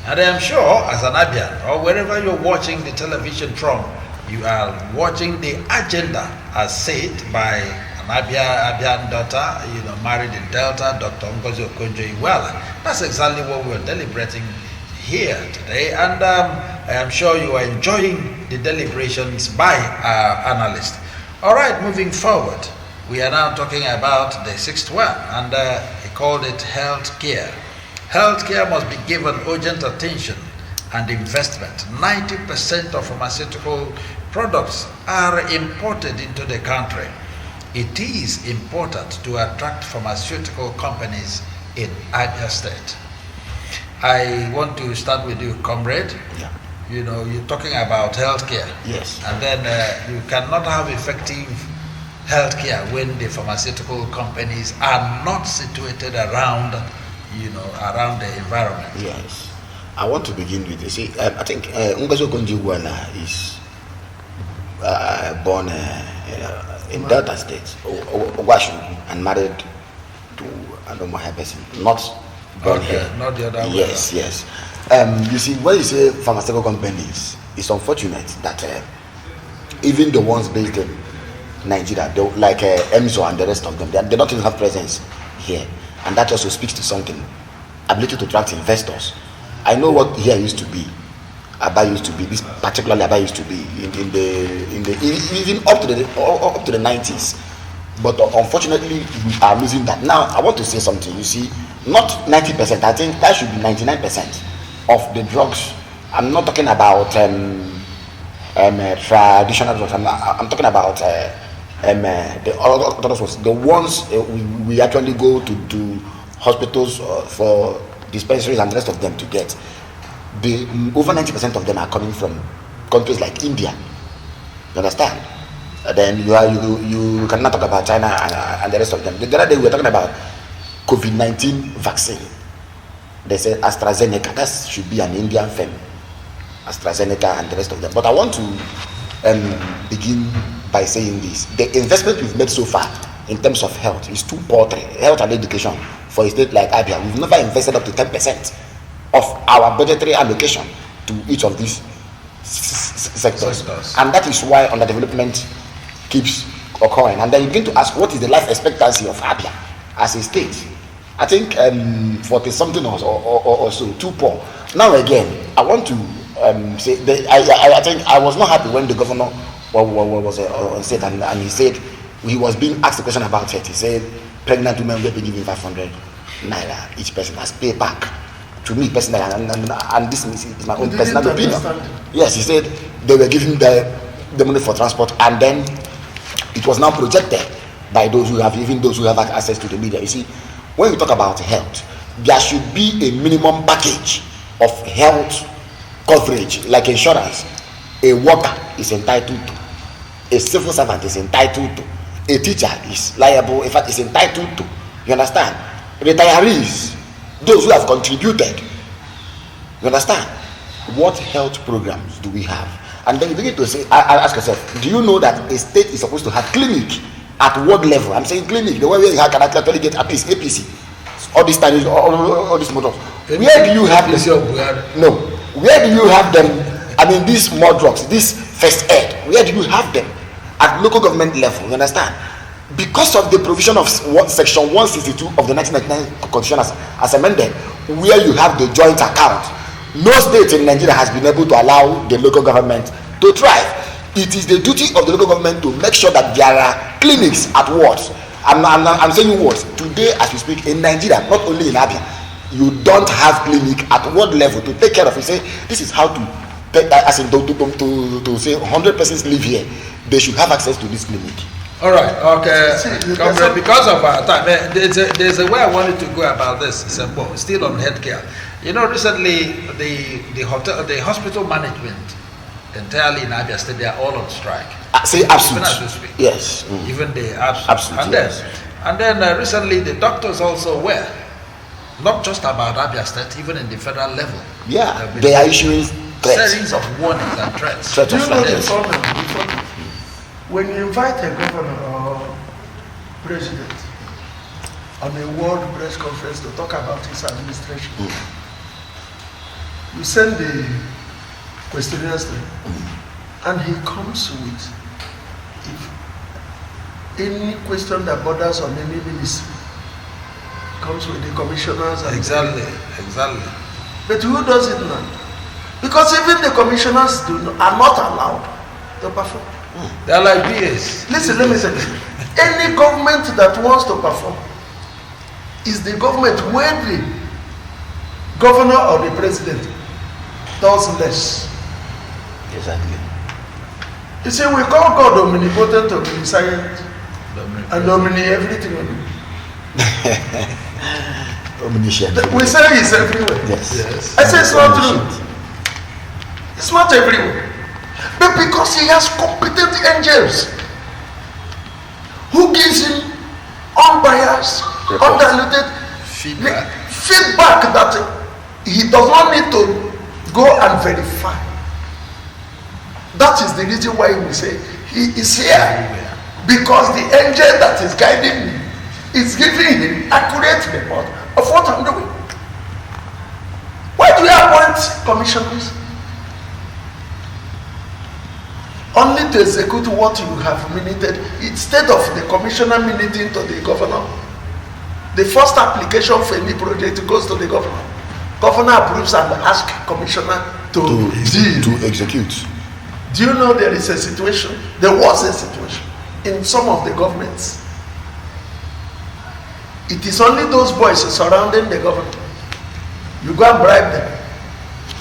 S1: And I'm sure as an Abian or wherever you're watching the television from, you are watching the agenda as said by an Abian daughter, married in Delta, Dr. Ngozi Okonjo-Iweala. That's exactly what we're deliberating here today, and I am sure you are enjoying the deliberations by our analyst. All right, moving forward, we are now talking about the sixth one, and he called it health care. Health care must be given urgent attention and investment. 90% of pharmaceutical products are imported into the country. It is important to attract pharmaceutical companies in Abia State. I want to start with you, comrade.
S3: Yeah.
S1: You're talking about healthcare.
S3: Yes.
S1: And then you cannot have effective healthcare when the pharmaceutical companies are not situated around, around the environment.
S3: Yes. I want to begin with this. I think Ngozi Okonjo-Iweala is born in Delta State, Ogwashu, and married to a normal person, not born here.
S1: Not the other way.
S3: Yes, yes. You see, when you say pharmaceutical companies, it's unfortunate that even the ones based in Nigeria, like EMSO and the rest of them, they don't even have presence here. And that also speaks to something, ability to attract investors. I know what here used to be, Aba used to be, this particularly Aba used to be in the even up to the 90s. But unfortunately, we are losing that. Now, I want to say something. You see, not 90%. I think that should be 99% of the drugs. I'm not talking about traditional drugs. I'm talking about the ones we actually go to hospitals for dispensaries and the rest of them to get. Over 90% of them are coming from countries like India. You understand? Then you cannot talk about China and the rest of them. The other day we were talking about COVID-19 vaccine. They said AstraZeneca, that should be an Indian firm. AstraZeneca and the rest of them. But I want to begin by saying this. The investment we've made so far in terms of health is too paltry. Health and education for a state like Abia. We've never invested up to 10% of our budgetary allocation to each of these sectors. And that is why underdevelopment keeps occurring. And then you begin to ask, what is the life expectancy of Abia as a state? I think 40 something or so, too poor. Now again, I want to say that I think I was not happy when the governor was on state and he said he was being asked a question about it. He said pregnant women will be given 500 naira each person as payback to me personally, and this is my own
S2: You
S3: personal
S2: didn't
S3: opinion.
S2: understand.
S3: Yes, he said they were giving the money for transport, and then it was now projected by those who have access to the media. You see, when we talk about health, there should be a minimum package of health coverage, like insurance. A worker is entitled to, a civil servant is entitled to, a teacher is liable, in fact, is entitled to. You understand? Retirees, those who have contributed. You understand? What health programs do we have? And then you begin to say, ask yourself, do you know that a state is supposed to have clinic at what level? I'm saying clinic, the way you can actually get at least APC, all these studies, all these models. Where do you have them? No. Where do you have them? I mean, these more drugs, this first aid, where do you have them? At local government level, you understand? Because of the provision of section 162 of the 1999 constitution as amended, where you have the joint account, no state in Nigeria has been able to allow the local government to thrive. It is the duty of the local government to make sure that there are clinics at wards. I'm saying wards. Today, as we speak, in Nigeria, not only in Abian, you don't have clinic at ward level to take care of. You say, this is how to take, as in to say 100 persons live here, they should have access to this clinic.
S1: All right, okay. Comrade, because of our time, there's a way I wanted to go about this. It's still on healthcare. You know, recently the hospital management entirely in Abia State, they are all on strike.
S3: Say absolute.
S1: Even as we speak.
S3: Yes.
S1: Even the absolute.
S3: Absolute.
S1: And then recently the doctors also were not just about Abia State, even in the federal level.
S3: Yeah, they are issuing threats.
S1: Series of warnings and threats.
S3: Threats
S2: Do you know the
S3: of
S2: problem? When you invite a governor or president on a world press conference to talk about his administration, you send the questionnaires to him, and he comes with, if any question that borders on any ministry, comes with the commissioners. And
S1: exactly.
S2: But who does it now? Because even the commissioners are not allowed to perform.
S1: They are like BAs.
S2: Listen, let me say this. Any government that wants to perform is the government where the governor or the president does less.
S3: Exactly.
S2: You see, we call God omnipotent, omniscient, and omni everything.
S3: Omniscient.
S2: We say he's everywhere.
S3: Yes.
S2: I say it's not true. It's not everywhere. But because he has competent angels who gives him unbiased, undiluted feedback that he does not need to go and verify. That is the reason why we say he is here. Because the angel that is guiding me is giving him accurate report of what I'm doing. Why do you appoint commissioners? Only to execute what you have minuted instead of the commissioner minuting to the governor. The first application for any project goes to the governor. Governor approves and asks commissioner to execute. Do you know there is a situation? There was a situation in some of the governments. It is only those boys surrounding the governor. You go and bribe them.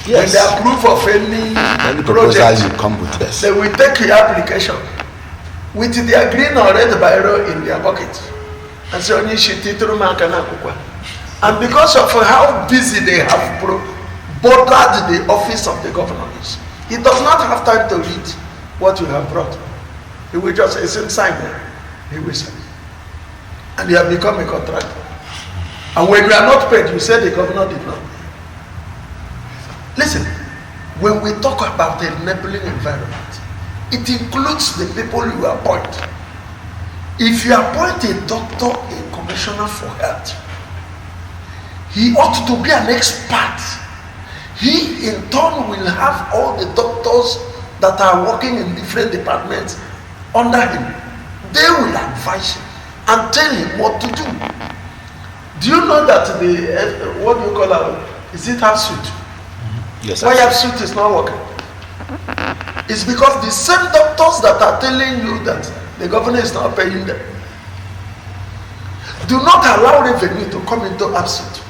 S2: Yes. When they approve of any project,
S3: you come with this.
S2: they will take your application with their green or red biro in their pocket and say, and because of how busy they have bothered the office of the governors, he does not have time to read what you have brought. He will just say, sign there. He will sign. And you have become a contractor. And when you are not paid, you say the governor did not. Listen, when we talk about the enabling environment, it includes the people you appoint. If you appoint a doctor, a commissioner for health, he ought to be an expert. He in turn will have all the doctors that are working in different departments under him. They will advise him and tell him what to do. Do you know that the, what do you call it? Is it half suit?
S3: Yes.
S2: Why half suit is not working? It's because the same doctors that are telling you that the governor is not paying them do not allow revenue to come into half suit.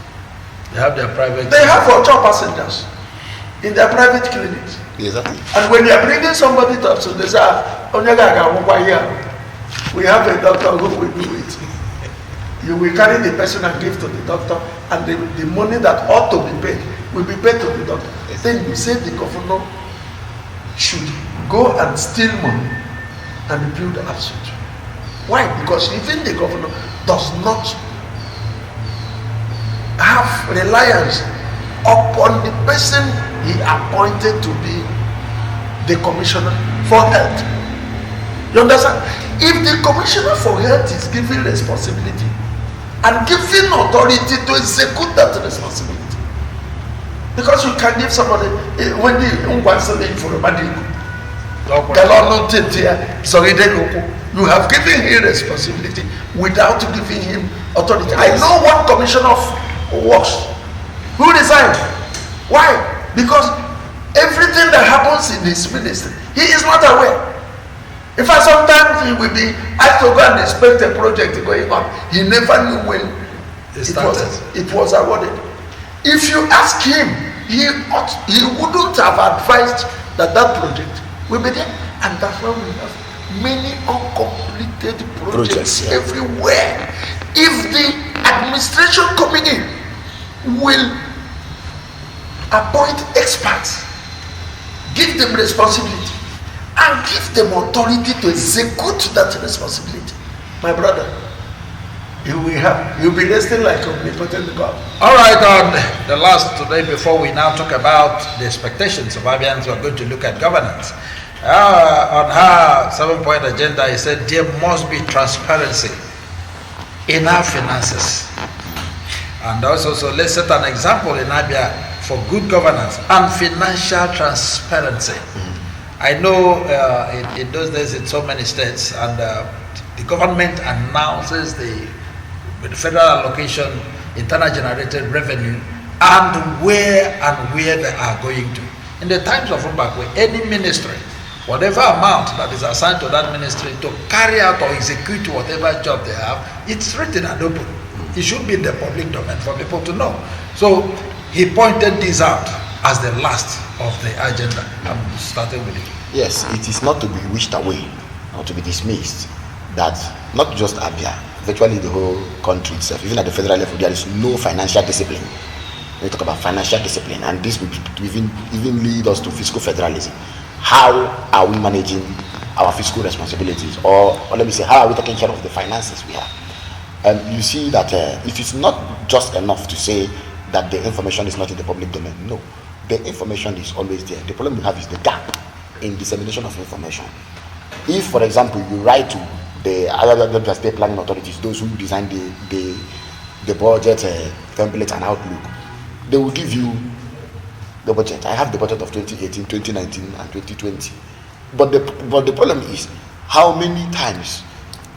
S1: They have their private.
S2: They have for top passengers in their private clinics.
S3: Exactly.
S2: And when they are bringing somebody to us, they say, we have a doctor who will do it. You will carry the person and give to the doctor, and the money that ought to be paid will be paid to the doctor. Then you say the governor should go and steal money and build a hospital. Why? Because even the governor does not have reliance upon the person he appointed to be the commissioner for health. You understand? If the commissioner for health is given responsibility and given authority to execute that responsibility, because you can give somebody when the for a body, you have given him responsibility without giving him authority. I know one commissioner of works who resigned. Why? Because everything that happens in his ministry, he is not aware. In fact, sometimes he will be asked to go and inspect a project going on. He never knew when it was awarded. If you ask him, he wouldn't have advised that project will be there. And that's why we have many uncompleted projects everywhere. If the administration coming in will appoint experts, give them responsibility, and give them authority to execute that responsibility, my brother, you'll be resting like omnipotent God.
S1: All right, on the last today, before we now talk about the expectations of Abians, we're going to look at governance. On her 7-point agenda, he said there must be transparency in our finances. And also, so let's set an example in Abia for good governance and financial transparency. I know in those days in so many states, and the government announces the federal allocation, internal generated revenue, and where they are going to. In the times of Mbakwe, any ministry, whatever amount that is assigned to that ministry to carry out or execute whatever job they have, it's written and open. It should be in the public domain for people to know. So he pointed this out as the last of the agenda. I'm starting with it.
S3: Yes, it is not to be wished away or to be dismissed that not just Abia, virtually the whole country itself, even at the federal level, there is no financial discipline. We talk about financial discipline, and this will even lead us to fiscal federalism. How are we managing our fiscal responsibilities, or let me say, how are we taking care of the finances we have? And you see that it is not just enough to say that the information is not in the public domain. No, the information is always there. The problem we have is the gap in dissemination of information. If, for example, you write to the state planning authorities, those who design the budget template and outlook, they will give you the budget. I have the budget of 2018, 2019, and 2020. But the problem is, how many times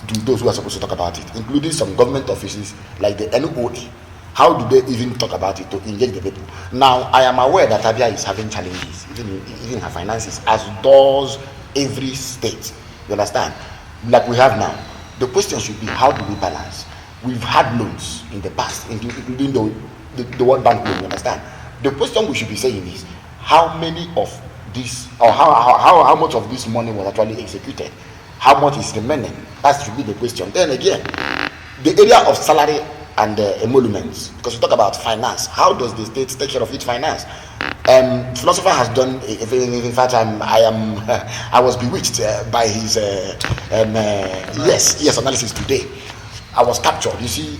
S3: do those who are supposed to talk about it, including some government offices like the NOA, how do they even talk about it to engage the people? Now, I am aware that Abia is having challenges, even in her finances, as does every state. You understand? Like we have now. The question should be, how do we balance? We've had loans in the past, including the World Bank loan, you understand? The question we should be saying is, how many of this, or how much of this money was actually executed? How much is remaining? That should be the question. Then again, the area of salary and emoluments, because we talk about finance, how does the state take care of its finance? Philosopher has done, in fact, I was bewitched by his analysis today. I was captured. You see,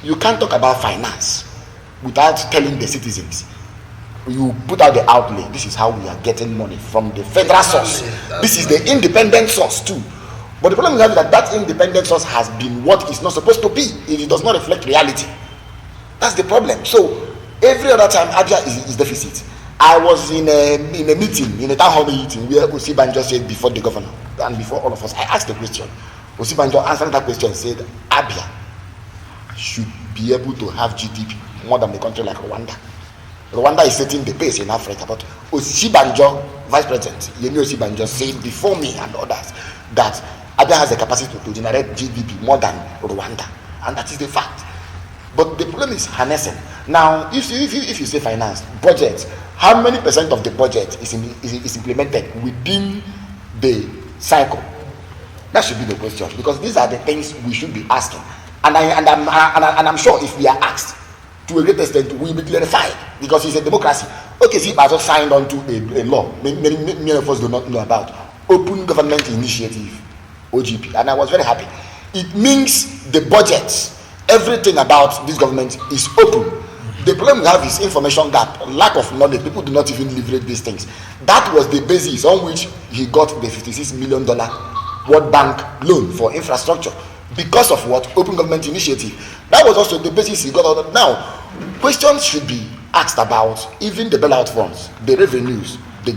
S3: you can't talk about finance without telling the citizens. You put out the outlay. This is how we are getting money from the federal source. This is the independent source too. But the problem is that independent source has been what it's not supposed to be. It does not reflect reality. That's the problem. So every other time, Abia is deficit. I was in a meeting, in a town hall meeting, where Osibanjo said before the governor and before all of us, I asked the question. Osibanjo answered that question and said, Abia should be able to have GDP more than a country like Rwanda. Rwanda is setting the pace in Africa, but Osibanjo, Vice President Yemi Osibanjo, said before me and others that Abia has the capacity to generate GDP more than Rwanda, and that is the fact. But the problem is harnessing. Now, if you say finance, budget, how many percent of the budget is implemented within the cycle? That should be the question, because these are the things we should be asking. And I'm sure if we are asked, to a great extent, we will be clarified, because it's a democracy. Okay, see, I just signed on to a law many of us do not know about, Open Government Initiative, OGP, and I was very happy. It means the budget, everything about this government is open. The problem we have is information gap, lack of knowledge. People do not even leverage these things. That was the basis on which he got the $56 million World Bank loan for infrastructure. Because of what? Open Government Initiative. That was also the basis he got out of. Now, questions should be asked about even the bailout funds, the revenues the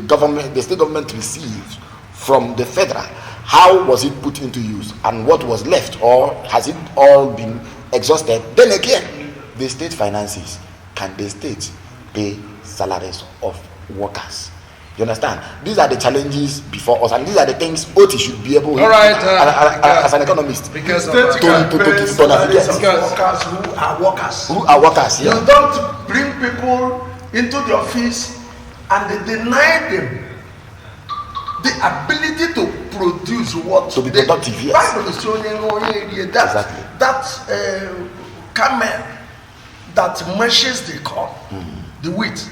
S3: state government received from the federal. How was it put into use, and what was left, or has it all been exhausted? Then again, the state finances. Can the state pay salaries of workers? You understand? These are the challenges before us, and these are the things Otti should be able to, as an economist,
S2: because
S3: to navigate.
S2: Workers who are workers.
S3: Yeah.
S2: You don't bring people into the office and they deny them the ability to produce what
S3: to be productive. Yes.
S2: Exactly. That camel that meshes the corn, the wheat.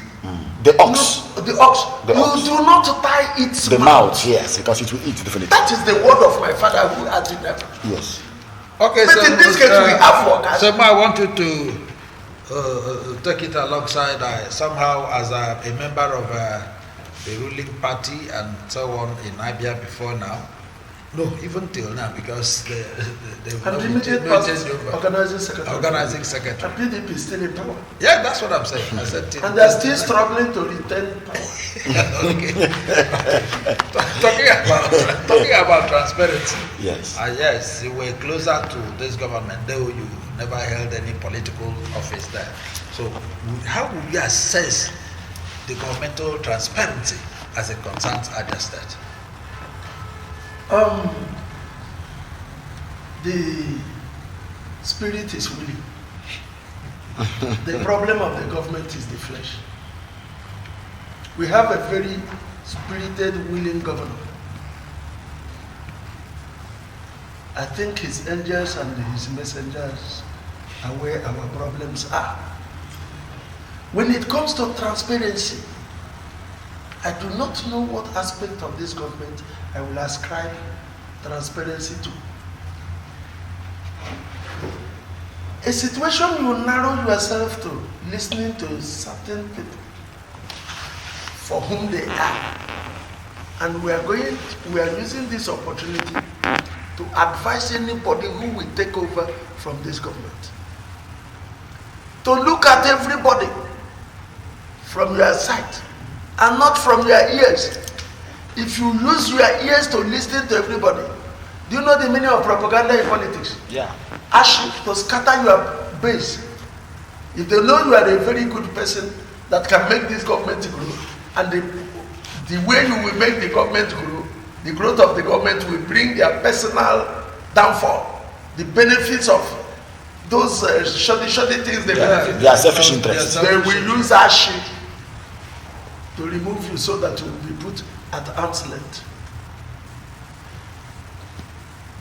S3: The ox.
S2: The ox. You do not tie its
S3: mouth. Yes, because it will eat definitely.
S2: That is the word of my father who had it never.
S3: Yes.
S2: Okay, but so in this case we have workers.
S1: So I want you to take it alongside somehow as a member of the ruling party and so on in Abia before now. No, even till now, because the
S2: immediate organizing secretary. And PDP is still in power.
S1: Yeah, that's what I'm saying. I said,
S2: and they're still struggling to retain power.
S1: Okay. talking about transparency.
S3: Yes.
S1: Yes, you were closer to this government, though you never held any political office there. So, how would you assess the governmental transparency as it concerns Abia State?
S2: The spirit is willing. The problem of the government is the flesh. We have a very spirited, willing governor. I think his angels and his messengers are where our problems are. When it comes to transparency, I do not know what aspect of this government I will ascribe transparency to. A situation you narrow yourself to listening to certain people for whom they are, and we are using this opportunity to advise anybody who will take over from this government to look at everybody from your sight and not from your ears. If you use your ears to listen to everybody, do you know the meaning of propaganda in politics?
S3: Yeah.
S2: Ashik, to scatter your base. If they know you are a very good person that can make this government grow, and the way you will make the government grow, the growth of the government will bring their personal downfall. The benefits of those shoddy things they benefit.
S3: Their selfish interests.
S2: They will use Ashik to remove you so that you will be put at arm's length.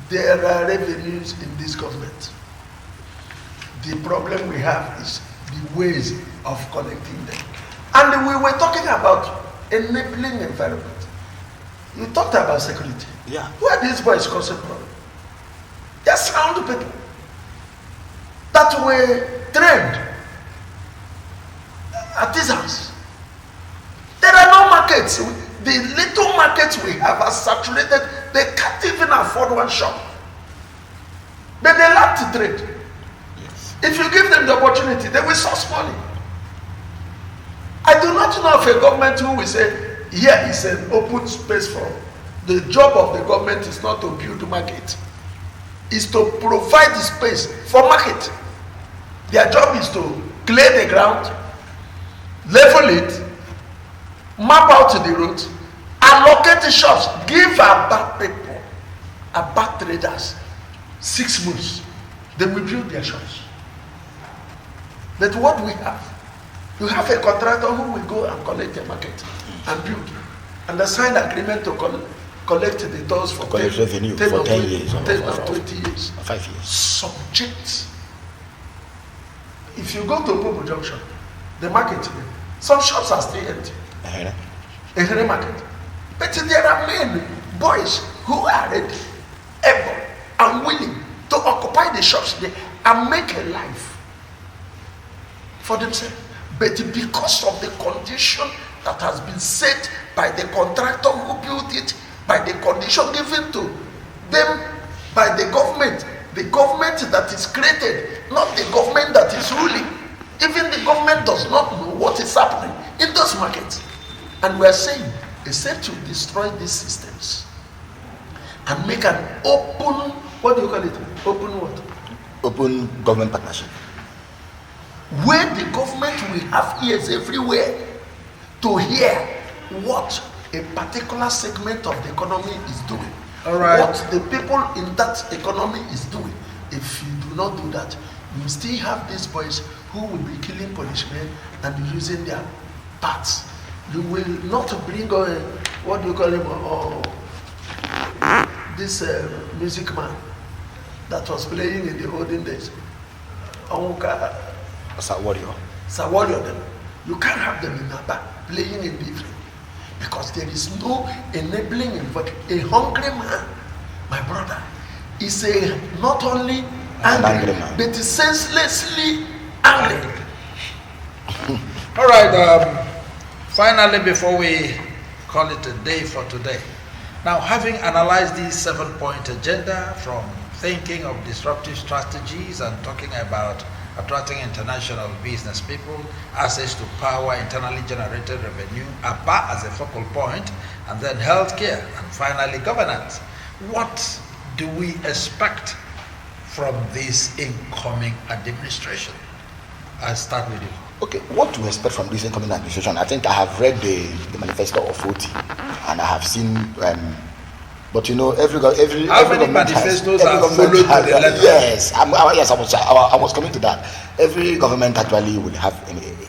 S2: There are revenues in this government. The problem we have is the ways of collecting them. And we were talking about enabling environment. You talked about security.
S3: Yeah.
S2: Where these boys causing problem? They are sound people that were trained artisans. There are no markets. The little markets we have are saturated. They can't even afford one shop. But they love to trade.
S3: Yes.
S2: If you give them the opportunity, they will source money. I do not know of a government who will say, here is an open space for. The job of the government is not to build market. It's to provide the space for market. Their job is to clear the ground, level it, map out the road, allocate the shops, give our people, our traders 6 months. They will build their shops. But what we have, you have a contractor who will go and collect the market and build, and sign agreement to collect the tolls for
S3: collect revenue for 10 years or
S2: 20 years.
S3: 5 years.
S2: Subject. If you go to Bobo Junction, the market, some shops are still empty. A market. But there are men, boys who are ready, able, and willing to occupy the shops there and make a life for themselves. But because of the condition that has been set by the contractor who built it, by the condition given to them by the government that is created, not the government that is ruling. Even the government does not know what is happening in those markets. And we are saying, except to destroy these systems and make an open, what do you call it? Open what?
S3: Open government partnership.
S2: Where the government will have ears everywhere to hear what a particular segment of the economy is doing.
S1: All right.
S2: What the people in that economy is doing. If you do not do that, you still have these boys who will be killing policemen and using their parts. You will not bring what do you call him? This music man that was playing in the olden days. Sawario them. You can't have them in Aba playing in the evening because there is no enabling involved. A hungry man, my brother, is not only angry, but is senselessly angry.
S1: All right. Finally, before we call it a day for today, now having analyzed this 7-point agenda from thinking of disruptive strategies and talking about attracting international business people, access to power, internally generated revenue, ABA as a focal point, and then healthcare, and finally governance. What do we expect from this incoming administration? I'll start with you.
S3: Okay, what to expect from this incoming administration? I think I have read the manifesto of Otti, and I have seen. But you know, every
S1: manifestos are followed to the letter?
S3: Yes, I was coming to that. Every government actually will have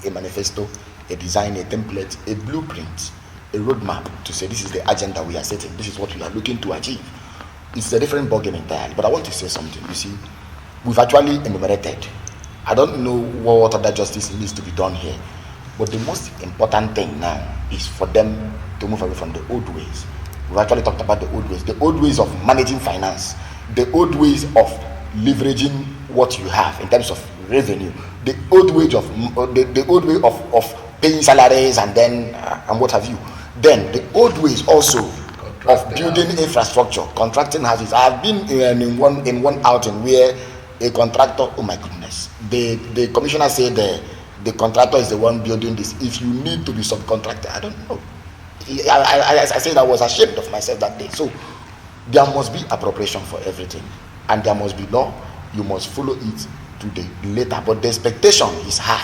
S3: a manifesto, a design, a template, a blueprint, a roadmap to say this is the agenda we are setting. This is what we are looking to achieve. It's a different ballgame entirely. But I want to say something. You see, we've actually enumerated. I don't know what other justice needs to be done here, but the most important thing now is for them to move away from the old ways. We've actually talked about the old ways of managing finance, the old ways of leveraging what you have in terms of revenue, the old way of paying salaries and then and what have you. Then the old ways also of building infrastructure, contracting houses. I've been in one outing where a contractor, oh my goodness, the commissioner said the contractor is the one building this. If you need to be subcontractor, I don't know. I said I was ashamed of myself that day. So there must be appropriation for everything, and there must be law. You must follow it to the letter, but the expectation is high.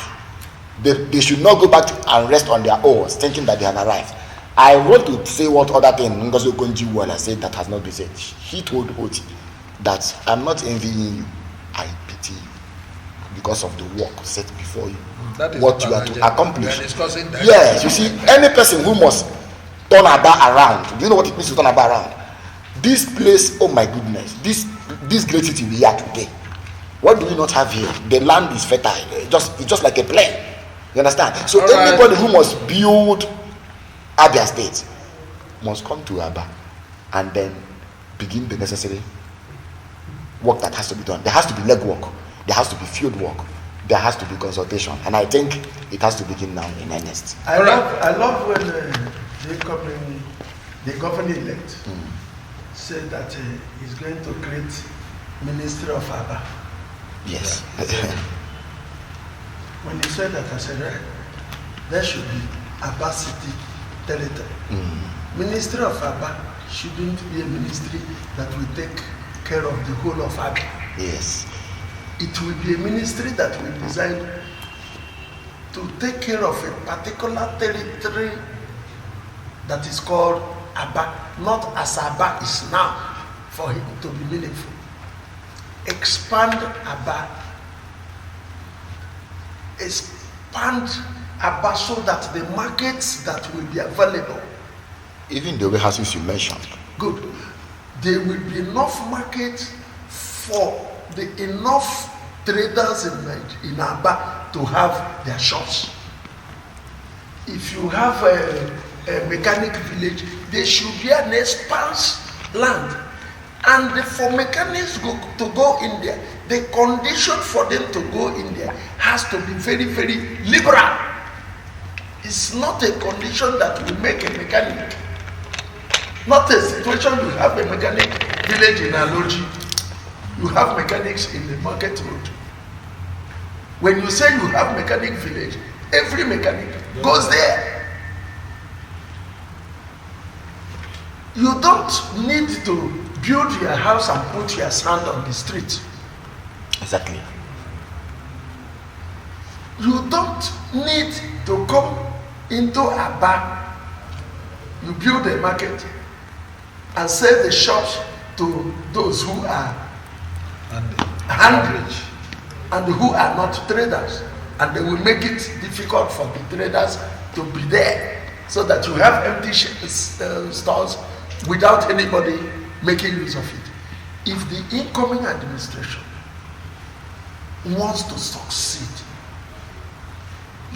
S3: They should not go back and rest on their oars thinking that they have arrived. I want to say what other thing Ngozi Okonjo-Iweala said that has not been said. He told Otti that I'm not envying you, I pity you because of the work set before you.
S1: That is
S3: what you are to accomplish.
S1: Yes,
S3: you see, any person who must turn Aba around, do you know what it means to turn Aba around? This place, oh my goodness, this great city we are today, what do we not have here? The land is fertile, it's just like a plain. You understand? So anybody who must build Abia State must come to Aba and then begin the necessary work that has to be done. There has to be legwork, there has to be field work, there has to be consultation, and I think it has to begin now in earnest.
S2: I love when the governor-elect said that he's going to create Ministry of Aba.
S3: Yes.
S2: When he said that, I said, right, there should be Aba City Territory. Ministry of Aba shouldn't be a ministry that will take care of the whole of Aba.
S3: Yes.
S2: It will be a ministry that will design to take care of a particular territory that is called Aba, not as Aba is now, for it to be meaningful. Expand Aba expand Aba so that the markets that will be available.
S3: Even the warehouses you mentioned.
S2: Good. There will be enough market for the enough traders in Aba to have their shops. If you have a mechanic village, there should be an expanse land. And for mechanics to go in there, the condition for them to go in there has to be very, very liberal. It's not a condition that will make a mechanic. Not a situation you have a mechanic village in Aloji. You have mechanics in the market road. When you say you have mechanic village, every mechanic goes there. You don't need to build your house and put your sand on the street.
S3: Exactly.
S2: You don't need to come into Aba. You build a market and sell the shops to those who are hungry and who are not traders, and they will make it difficult for the traders to be there, so that you have empty stores without anybody making use of it. If the incoming administration wants to succeed,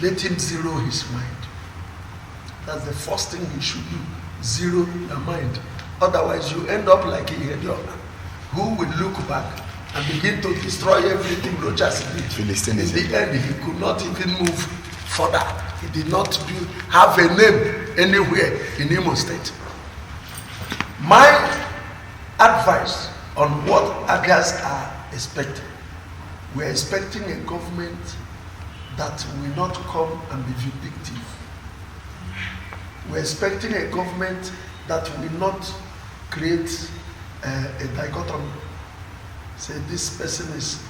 S2: let him zero his mind. That's the first thing he should do. Zero your mind. Otherwise, you end up like a Hediola, who will look back and begin to destroy everything Rochas did. In the end, he could not even move further. He did not have a name anywhere in Imo State. My advice on what Abians are expecting: we're expecting a government that will not come and be vindictive. We're expecting a government that will not create a dichotomy. Say this person is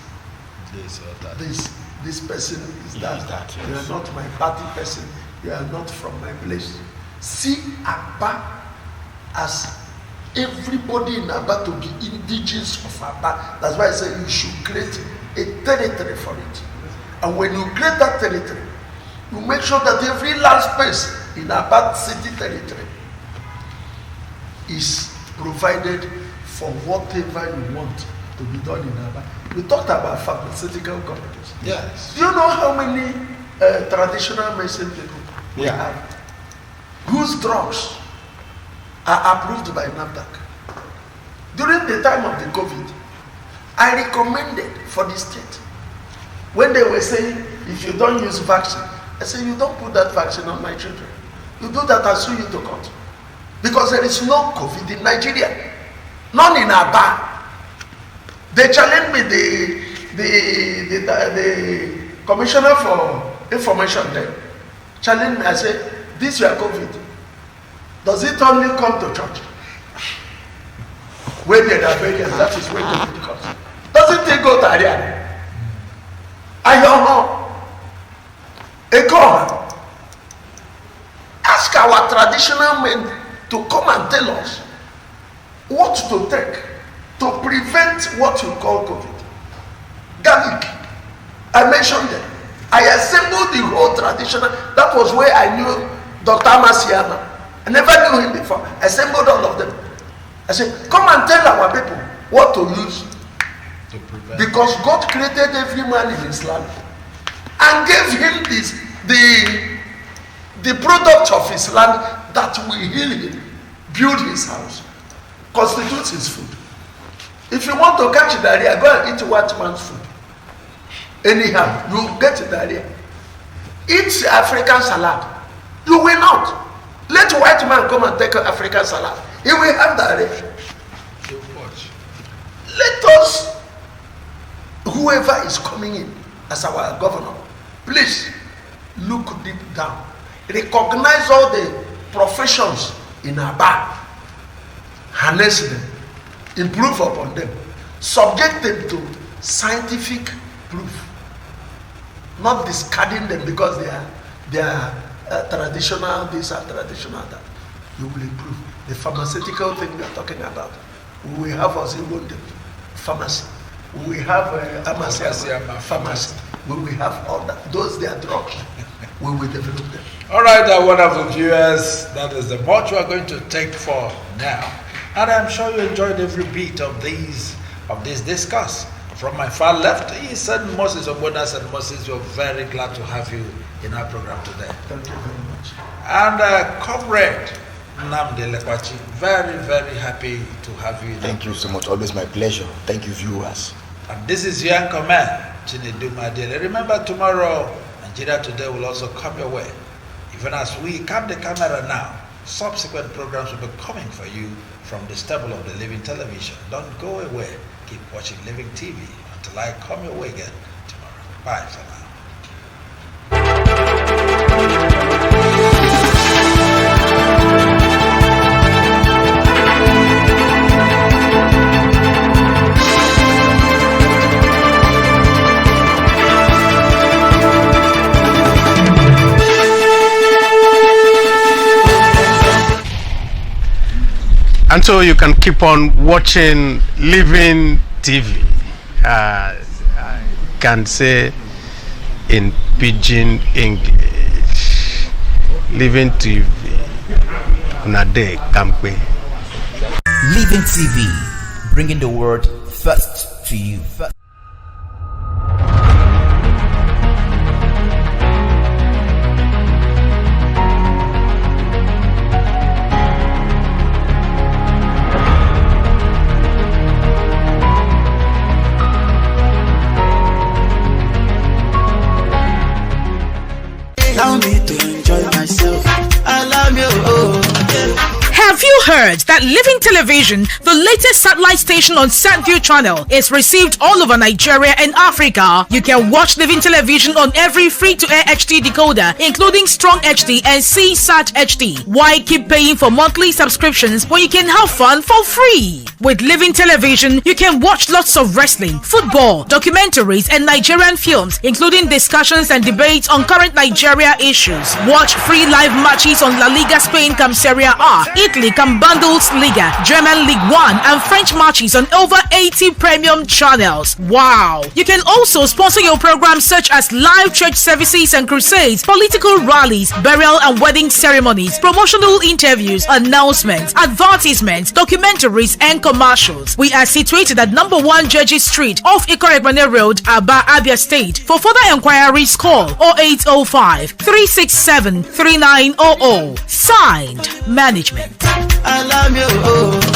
S2: this or that. This person is that. You are not my party person. You are not from my place. See Aba as everybody in Aba to be indigenous of Aba. That's why I say you should create a territory for it. And when you create that territory, you make sure that every land space in Aba city territory is provided for whatever you want to be done in Aba. We talked about pharmaceutical companies.
S1: Yes.
S2: Do you know how many traditional medicine people we have whose drugs are approved by NAFDAC? During the time of the COVID, I recommended for the state, when they were saying, if you don't use vaccine, I said, you don't put that vaccine on my children. You do that, I'll sue you to court. Because there is no COVID in Nigeria. None in Aba. They challenged me, the commissioner for information then challenged me. I said, this your COVID. Does it only come to church? Where there are burials, that is where COVID comes. Doesn't it go to Ariana? I don't know. Ekoha. Ask our traditional men to come and tell us what to take to prevent what you call COVID. Garlic. I mentioned them. I assembled the whole traditional. That was where I knew Dr. Amasiyama. I never knew him before. I assembled all of them. I said, come and tell our people what to use.
S1: To prevent.
S2: Because God created every man in his land and gave him the product of his land that will heal him, build his house, constitutes his food. If you want to catch diarrhea, go and eat white man's food. Anyhow, you get diarrhea. Eat African salad. You will not. Let white man come and take African salad. He will have diarrhea. Let us, whoever is coming in as our governor, please look deep down. Recognize all the professions in Aba. Harness them. Improve upon them. Subject them to scientific proof. Not discarding them because they are traditional, these are traditional that. You will improve. The pharmaceutical thing we are talking about, we will have us in one pharmacy. We have pharmacy. We will have all that. Those they are drugs. We will develop them.
S1: All right, our wonderful viewers, that is the much we are going to take for now. And I'm sure you enjoyed every bit of this discuss. From my far left is St. Moses Obonas, and Moses, we're very glad to have you in our program today.
S2: Thank you very much.
S1: And Comrade Nnamdi Lekwachi, very, very happy to have you.
S3: Thank you so much. Always my pleasure. Thank you, viewers.
S1: And this is your anchor man, Chinedu Madele. Remember, tomorrow, Nigeria Today will also come your way. Even as we cut the camera now, subsequent programs will be coming for you from the stable of the Living Television. Don't go away. Keep watching Living TV until I come your way again tomorrow. Bye for now.
S4: And so you can keep on watching Living TV. I can say in Pidgin English. Living TV. Nade Kampe.
S5: Living TV, bringing the word first to you.
S6: Allow me to enjoy myself. Allow me,
S7: Have you heard that Living Television, the latest satellite station on SatView channel, is received all over Nigeria and Africa? You can watch Living Television on every free-to-air HD decoder, including Strong HD and CSAT HD. Why keep paying for monthly subscriptions when you can have fun for free? With Living Television, you can watch lots of wrestling, football, documentaries, and Nigerian films, including discussions and debates on current Nigeria issues. Watch free live matches on La Liga Spain cum Serie A, Italy cum Bundesliga, German League 1, and French matches on over 80 premium channels. Wow! You can also sponsor your programs such as live church services and crusades, political rallies, burial and wedding ceremonies, promotional interviews, announcements, advertisements, documentaries, and commercials. We are situated at number 1 Judges Street off Ikoregbane Road, Aba, Abia State. For further enquiries, call 0805 367 3900. Signed, Management.
S6: I love you.